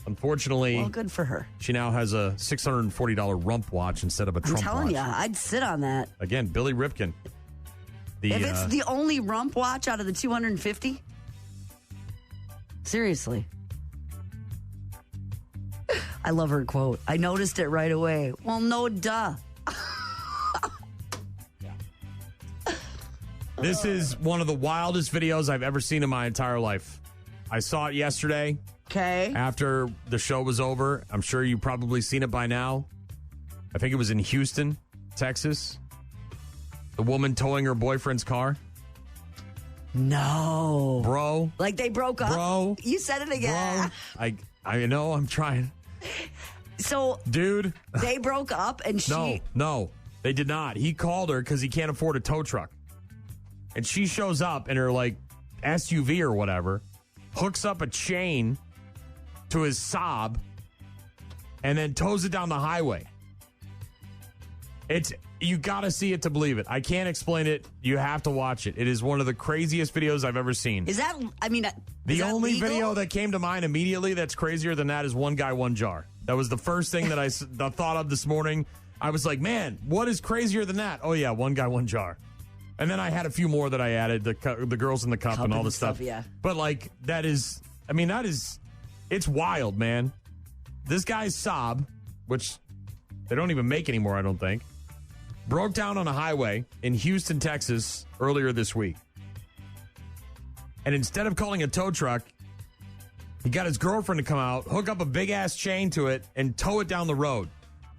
Unfortunately, well, good for her. She now has a $640 rump watch instead of a Trump watch. I'm telling you, I'd sit on that. Again, Billy Ripken. If it's the only rump watch out of the 250, seriously. I love her quote. I noticed it right away. Well, no duh. This is one of the wildest videos I've ever seen in my entire life. I saw it yesterday. Okay. After the show was over. I'm sure you've probably seen it by now. I think it was in Houston, Texas. The woman towing her boyfriend's car. No. Bro. Like they broke up? Bro. You said it again. Bro. I know, I'm trying. So. Dude. They broke up and she. No, they did not. He called her because he can't afford a tow truck. And she shows up in her SUV or whatever, hooks up a chain to his Saab, and then tows it down the highway. You got to see it to believe it. I can't explain it. You have to watch it. It is one of the craziest videos I've ever seen. Is that, the only legal? video that came to mind immediately that's crazier than that is One Guy, One Jar. That was the first thing that I thought of this morning. I was like, man, what is crazier than that? Oh, yeah, One Guy, One Jar. And then I had a few more that I added, the girls in the cup and all this stuff. Yeah. But it's wild, man. This guy's Saab, which they don't even make anymore, I don't think, broke down on a highway in Houston, Texas earlier this week. And instead of calling a tow truck, he got his girlfriend to come out, hook up a big-ass chain to it, and tow it down the road.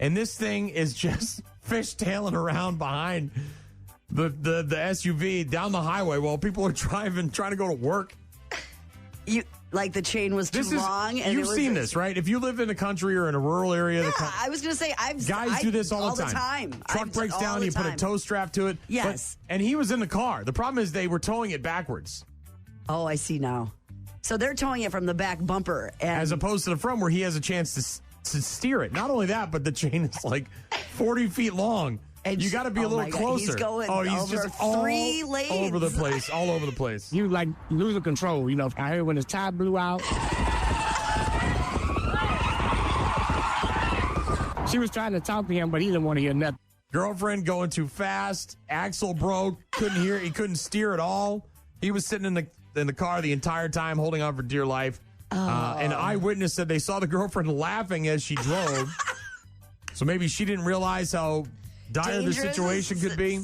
And this thing is just fishtailing around behind the SUV down the highway while people are trying to go to work. The chain was too long. And you've seen this, right? If you live in the country or in a rural area. Yeah, I was going to say, guys do this all the time. Truck breaks down, you put a tow strap to it. Yes. And he was in the car. The problem is they were towing it backwards. Oh, I see now. So they're towing it from the back bumper. As opposed to the front where he has a chance to steer it. Not only that, but the chain is 40 feet long. And you got to be a little closer. He's going he's over just 3 lanes. all over the place, all over the place. You like losing control. You know, I heard when his tire blew out. She was trying to talk to him, but he didn't want to hear nothing. Girlfriend going too fast. Axle broke. Couldn't hear. He couldn't steer at all. He was sitting in the car the entire time, holding on for dear life. An eyewitness said they saw the girlfriend laughing as she drove. So maybe she didn't realize how dire the situation could be.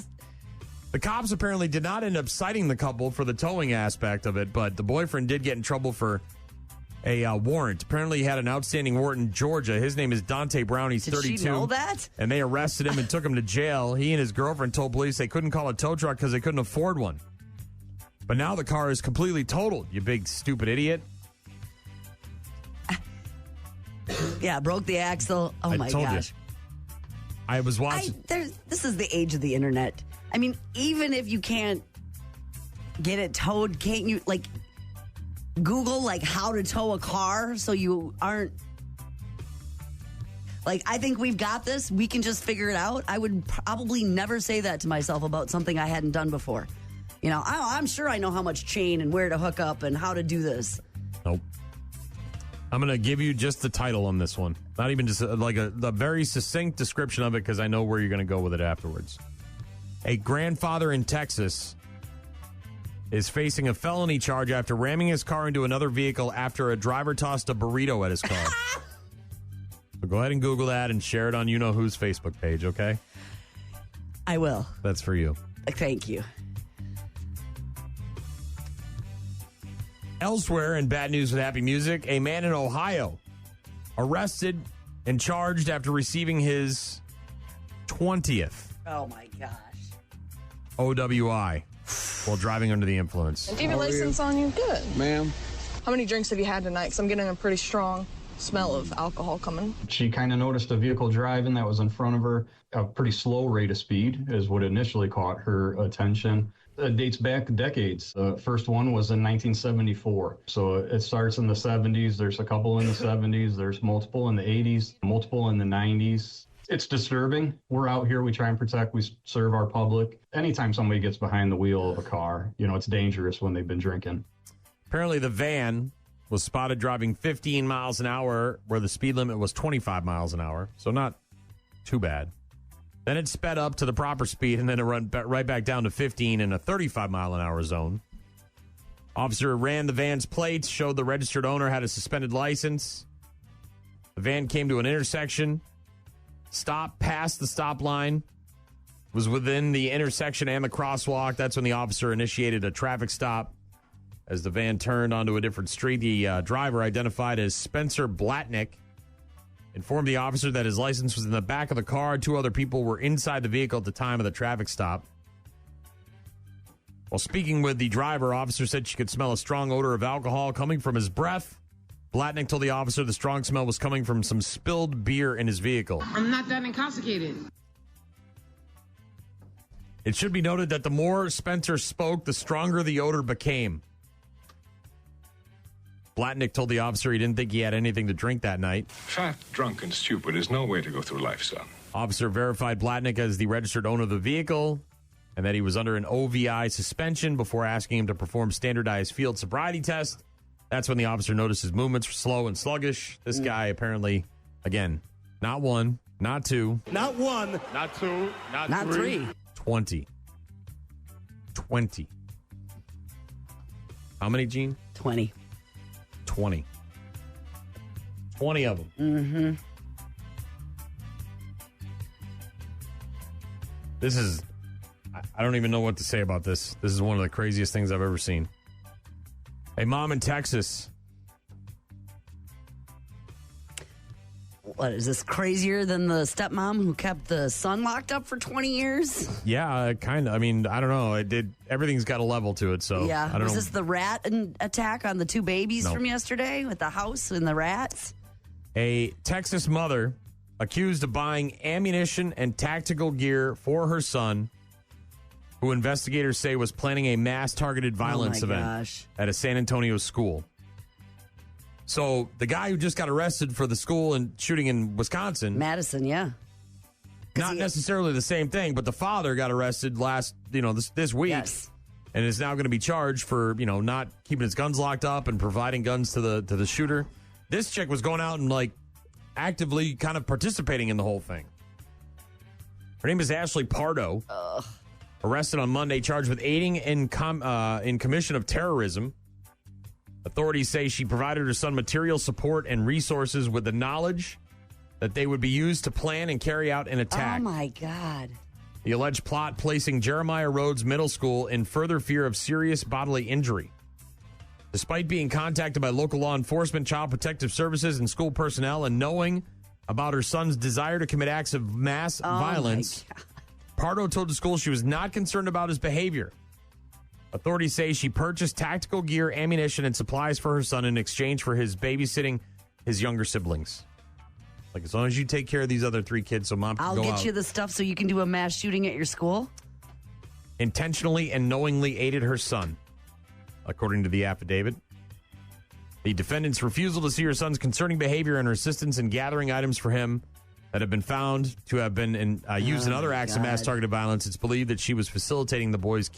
The cops apparently did not end up citing the couple for the towing aspect of it, but the boyfriend did get in trouble for a warrant. Apparently, he had an outstanding warrant in Georgia. His name is Dante Brown. He's 32. Did she know that? And they arrested him and took him to jail. He and his girlfriend told police they couldn't call a tow truck because they couldn't afford one. But now the car is completely totaled, you big stupid idiot. Yeah, broke the axle. Oh, my gosh. I was watching. This is the age of the internet. I mean, even if you can't get it towed, can't you, like, Google, like, how to tow a car so you aren't, like, I think we've got this. We can just figure it out. I would probably never say that to myself about something I hadn't done before. You know, I'm sure I know how much chain and where to hook up and how to do this. Nope. I'm going to give you just the title on this one. Not even just like a very succinct description of it because I know where you're going to go with it afterwards. A grandfather in Texas is facing a felony charge after ramming his car into another vehicle after a driver tossed a burrito at his car. So go ahead and Google that and share it on You Know Who's Facebook page, okay? I will. That's for you. Thank you. Elsewhere in bad news with happy music, a man in Ohio arrested and charged after receiving his 20th Oh, my gosh. OWI while driving under the influence. Do you have your license on you? Good. Ma'am. How many drinks have you had tonight? Because I'm getting a pretty strong smell of alcohol coming. She kind of noticed a vehicle driving that was in front of her. A pretty slow rate of speed is what initially caught her attention. It dates back decades. The first one was in 1974. So it starts in the 70s. There's a couple in the 70s. There's multiple in the 80s, multiple in the 90s. It's disturbing. We're out here. We try and protect. We serve our public. Anytime somebody gets behind the wheel of a car, you know, it's dangerous when they've been drinking. Apparently the van was spotted driving 15 miles an hour where the speed limit was 25 miles an hour. So not too bad. Then it sped up to the proper speed and then it ran right back down to 15 in a 35-mile-an-hour zone. Officer ran the van's plates, showed the registered owner had a suspended license. The van came to an intersection, stopped past the stop line, was within the intersection and the crosswalk. That's when the officer initiated a traffic stop. As the van turned onto a different street, the driver, identified as Spencer Blatnick, informed the officer that his license was in the back of the car. 2 other people were inside the vehicle at the time of the traffic stop. While speaking with the driver, officer said she could smell a strong odor of alcohol coming from his breath. Blatnick told the officer the strong smell was coming from some spilled beer in his vehicle. I'm not that intoxicated. It should be noted that the more Spencer spoke, the stronger the odor became. Blatnick told the officer he didn't think he had anything to drink that night. Fat, drunk, and stupid is no way to go through life, son. Officer verified Blatnick as the registered owner of the vehicle and that he was under an OVI suspension before asking him to perform standardized field sobriety tests. That's when the officer noticed his movements were slow and sluggish. This guy apparently, again, not 1, not 2. Not 1. Not 2. Not 3. 20. How many, Gene? 20. 20. 20 of them. Mm-hmm. This is, I don't even know what to say about this. This is one of the craziest things I've ever seen. A mom in Texas. What, is this crazier than the stepmom who kept the son locked up for 20 years? Yeah, kind of. I mean, I don't know. Everything's got a level to it, so yeah. I don't know. Was this the rat attack on the 2 babies No. from yesterday with the house and the rats? A Texas mother accused of buying ammunition and tactical gear for her son, who investigators say was planning a mass-targeted violence event at a San Antonio school. So the guy who just got arrested for the school and shooting in Wisconsin, Madison, yeah, Not necessarily the same thing, but the father got arrested this week. Yes. And is now going to be charged for, not keeping his guns locked up and providing guns to the shooter. This chick was going out and, actively kind of participating in the whole thing. Her name is Ashley Pardo. Arrested on Monday, charged with aiding in commission of terrorism. Authorities say she provided her son material support and resources with the knowledge that they would be used to plan and carry out an attack. Oh, my God. The alleged plot placing Jeremiah Rhodes Middle School in further fear of serious bodily injury. Despite being contacted by local law enforcement, child protective services, and school personnel, and knowing about her son's desire to commit acts of mass violence, Pardo told the school she was not concerned about his behavior. Authorities say she purchased tactical gear, ammunition, and supplies for her son in exchange for his babysitting his younger siblings. As long as you take care of these other 3 kids, so mom can I'll go get out. you the stuff so you can do a mass shooting at your school. Intentionally and knowingly aided her son, according to the affidavit. The defendant's refusal to see her son's concerning behavior and her assistance in gathering items for him that have been found to have been used in other acts of mass targeted violence. It's believed that she was facilitating the boy's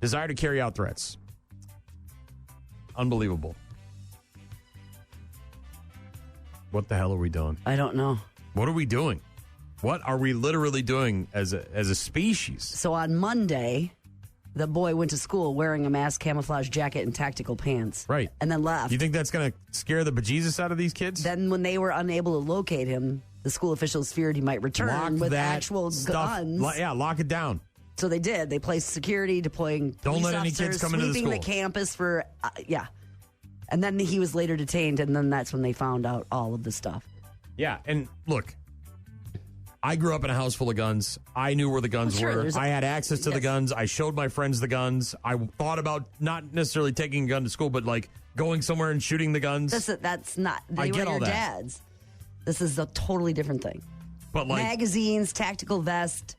desire to carry out threats. Unbelievable. What the hell are we doing? I don't know. What are we doing? What are we literally doing as a species? So on Monday, the boy went to school wearing a mask, camouflage jacket, and tactical pants. Right. And then left. You think that's going to scare the bejesus out of these kids? Then when they were unable to locate him, the school officials feared he might return with actual guns. Lock it down. So they did. They placed security, deploying Don't police let any officers, kids come into the sweeping school. the campus for, And then he was later detained, and then that's when they found out all of the stuff. Yeah, and look, I grew up in a house full of guns. I knew where the guns were. I had access to the guns. I showed my friends the guns. I thought about not necessarily taking a gun to school, but going somewhere and shooting the guns. That's not. They I were get your all that. dad's. This is a totally different thing. But magazines, tactical vest,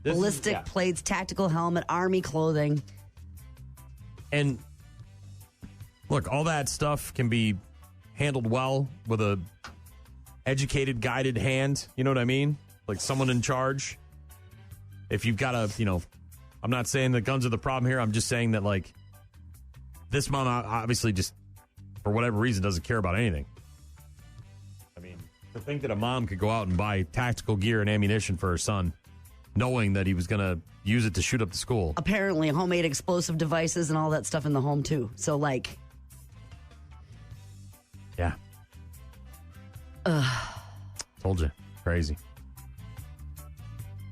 ballistic plates, tactical helmet, army clothing. And look, all that stuff can be handled well with a educated, guided hand. You know what I mean? Like someone in charge. If you've got I'm not saying that guns are the problem here. I'm just saying that this mom obviously just, for whatever reason, doesn't care about anything. I mean, to think that a mom could go out and buy tactical gear and ammunition for her son, knowing that he was going to use it to shoot up the school. Apparently, homemade explosive devices and all that stuff in the home, too. So, yeah. Told you. Crazy.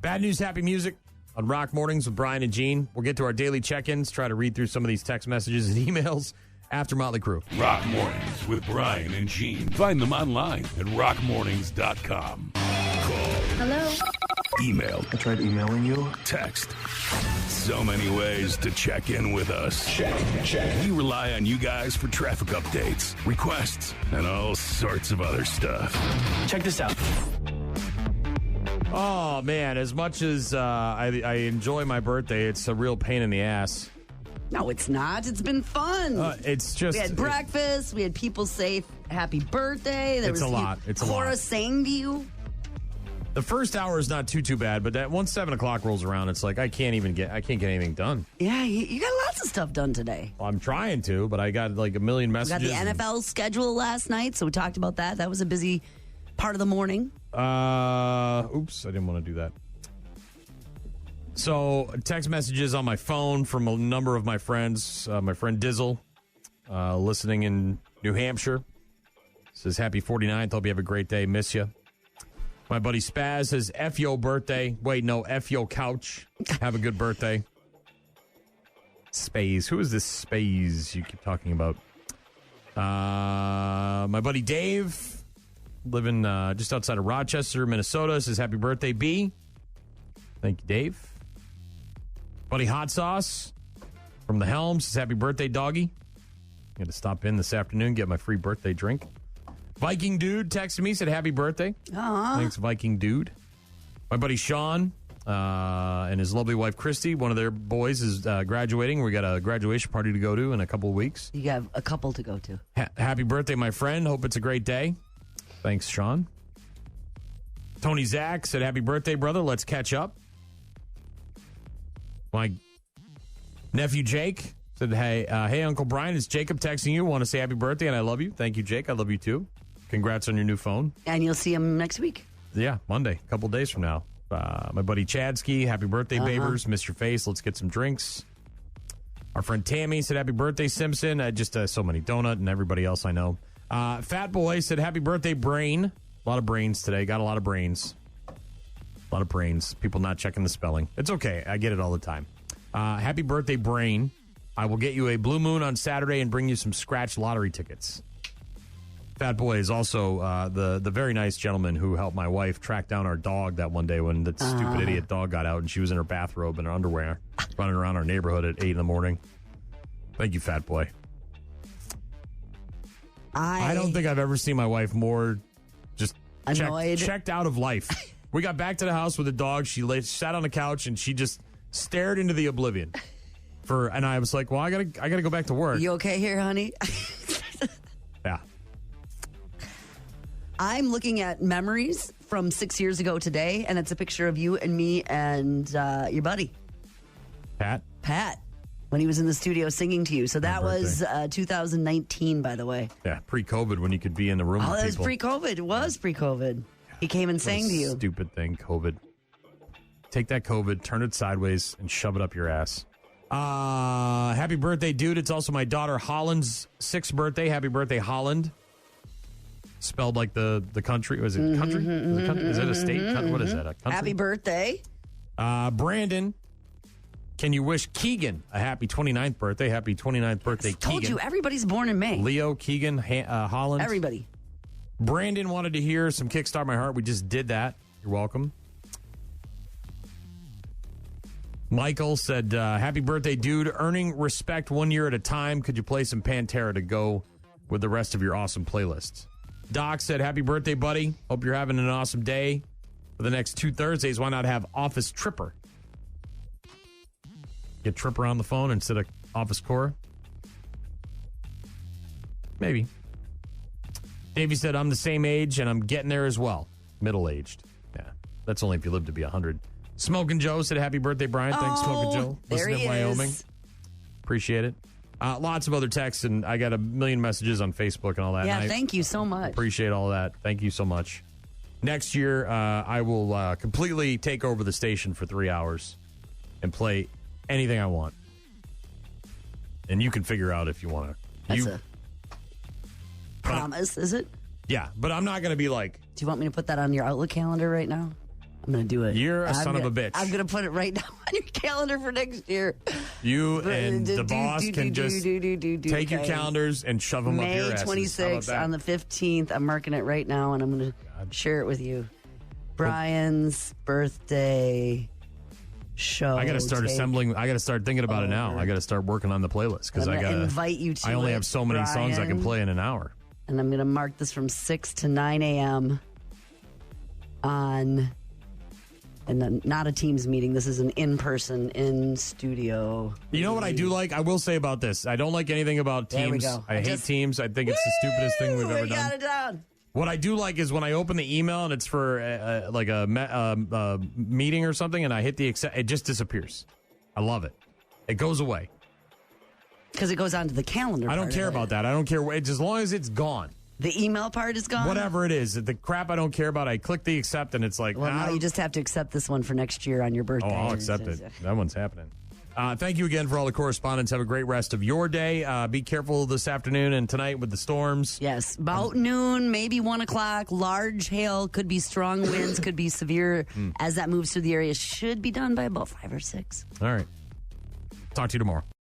Bad news, happy music on Rock Mornings with Brian and Gene. We'll get to our daily check-ins, try to read through some of these text messages and emails after Motley Crue. Rock Mornings with Brian and Gene. Find them online at rockmornings.com. Call. Hello. Email. I tried emailing you. Text. So many ways to check in with us. Check. We rely on you guys for traffic updates, requests, and all sorts of other stuff. Check this out. Oh, man, as much as I enjoy my birthday, it's a real pain in the ass. No, it's not. It's been fun. It's just... We had breakfast. We had people say happy birthday. It's a lot. It's a lot. Cora sang to you. The first hour is not too bad, but that once 7 o'clock rolls around, it's like I can't get anything done. Yeah, you got lots of stuff done today. Well, I'm trying to, but I got a million messages. We got the NFL schedule last night, so we talked about that. That was a busy part of the morning. Oops, I didn't want to do that. So, text messages on my phone from a number of my friends. My friend Dizzle, listening in New Hampshire, says, happy 49th. Hope you have a great day. Miss you. My buddy Spaz says, F yo birthday. Wait, no, F yo couch. Have a good birthday. Spaze. Who is this Spaze you keep talking about? My buddy Dave, living just outside of Rochester, Minnesota, says, happy birthday, B. Thank you, Dave. Buddy Hot Sauce from the Helms says, happy birthday, doggy. I'm going to stop in this afternoon, get my free birthday drink. Viking Dude texted me, said happy birthday. Thanks, Viking Dude. My buddy Sean and his lovely wife, Christy, one of their boys is graduating. We got a graduation party to go to in a couple of weeks. You have a couple to go to. Happy birthday, my friend. Hope it's a great day. Thanks, Sean. Tony Zach said, happy birthday, brother. Let's catch up. My nephew Jake said, hey, Uncle Brian, it's Jacob texting you. Want to say happy birthday, and I love you. Thank you, Jake. I love you, too. Congrats on your new phone. And you'll see him next week. Yeah, Monday, a couple days from now. My buddy Chadsky, happy birthday, Babers. Miss your face. Let's get some drinks. Our friend Tammy said, happy birthday, Simpson. Just so many. Donut and everybody else I know. Fat Boy said, happy birthday, Brain. A lot of brains today. Got a lot of brains. A lot of brains. People not checking the spelling. It's okay. I get it all the time. Happy birthday, Brain. I will get you a Blue Moon on Saturday and bring you some scratch lottery tickets. Fat Boy is also the very nice gentleman who helped my wife track down our dog that one day when the stupid idiot dog got out and she was in her bathrobe and her underwear running around our neighborhood at 8 in the morning. Thank you, Fat Boy. I don't think I've ever seen my wife more just checked out of life. We got back to the house with the dog. She sat on the couch and she just stared into the oblivion. And I was like, well, I gotta go back to work. You okay here, honey? Yeah. I'm looking at memories from 6 years ago today, and it's a picture of you and me and your buddy. Pat, when he was in the studio singing to you. So that was 2019, by the way. Yeah, pre-COVID when you could be in the room with people. Oh, that was pre-COVID. It was pre-COVID. He came and sang to you. Stupid thing, COVID. Take that COVID, turn it sideways, and shove it up your ass. Happy birthday, dude. It's also my daughter Holland's 6th birthday. Happy birthday, Holland. Spelled like the country. Was it country? Is it a state? What is that? A country? Happy birthday. Brandon, can you wish Keegan a happy 29th birthday? Happy 29th birthday, Keegan. Told you, everybody's born in May. Leo, Keegan, Holland. Everybody. Brandon wanted to hear some Kickstart My Heart. We just did that. You're welcome. Michael said, happy birthday, dude. Earning respect 1 year at a time. Could you play some Pantera to go with the rest of your awesome playlists? Doc said, happy birthday, buddy. Hope you're having an awesome day. For the next 2 Thursdays, why not have Office Tripper? Get Tripper on the phone instead of Office Core? Maybe. Davey said, I'm the same age and I'm getting there as well. Middle-aged. Yeah, that's only if you live to be 100. Smoking Joe said, happy birthday, Brian. Thanks, Smoking Joe. Listening in Wyoming. Appreciate it. Lots of other texts, and I got a million messages on Facebook and all that. Yeah, thank you so much. Appreciate all that. Thank you so much. Next year, I will completely take over the station for 3 hours and play anything I want. And you can figure out if you want to. That's a promise, is it? Yeah, but I'm not going to be like... Do you want me to put that on your Outlook calendar right now? I'm going to do it. You're a son of a bitch. I'm going to put it right now on your calendar for next year. You and the boss can just take your calendars and shove them up your asses. May 26th on the 15th. I'm marking it right now, and I'm going to share it with you. Brian's birthday show. I got to start assembling. I got to start thinking about it now. I got to start working on the playlist because I got to invite you to. I only have so many songs I can play in an hour. And I'm going to mark this from 6 to 9 a.m. on... And not a Teams meeting. This is an in-person, in-studio. You know what I do like? I will say about this. I don't like anything about Teams. I hate Teams. I think it's the stupidest thing we've ever done. We got it down. What I do like is when I open the email and it's for a meeting or something and I hit the accept, it just disappears. I love it. It goes away. Because it goes onto the calendar. I don't care about that. I don't care. As long as it's gone. The email part is gone? Whatever it is. The crap I don't care about, I click the accept and it's like... Well, now you just have to accept this one for next year on your birthday. Oh, I'll accept it. That one's happening. Thank you again for all the correspondence. Have a great rest of your day. Be careful this afternoon and tonight with the storms. Yes, about noon, maybe 1 o'clock. Large hail, could be strong winds, could be severe as that moves through the area. Should be done by about 5 or 6. All right. Talk to you tomorrow.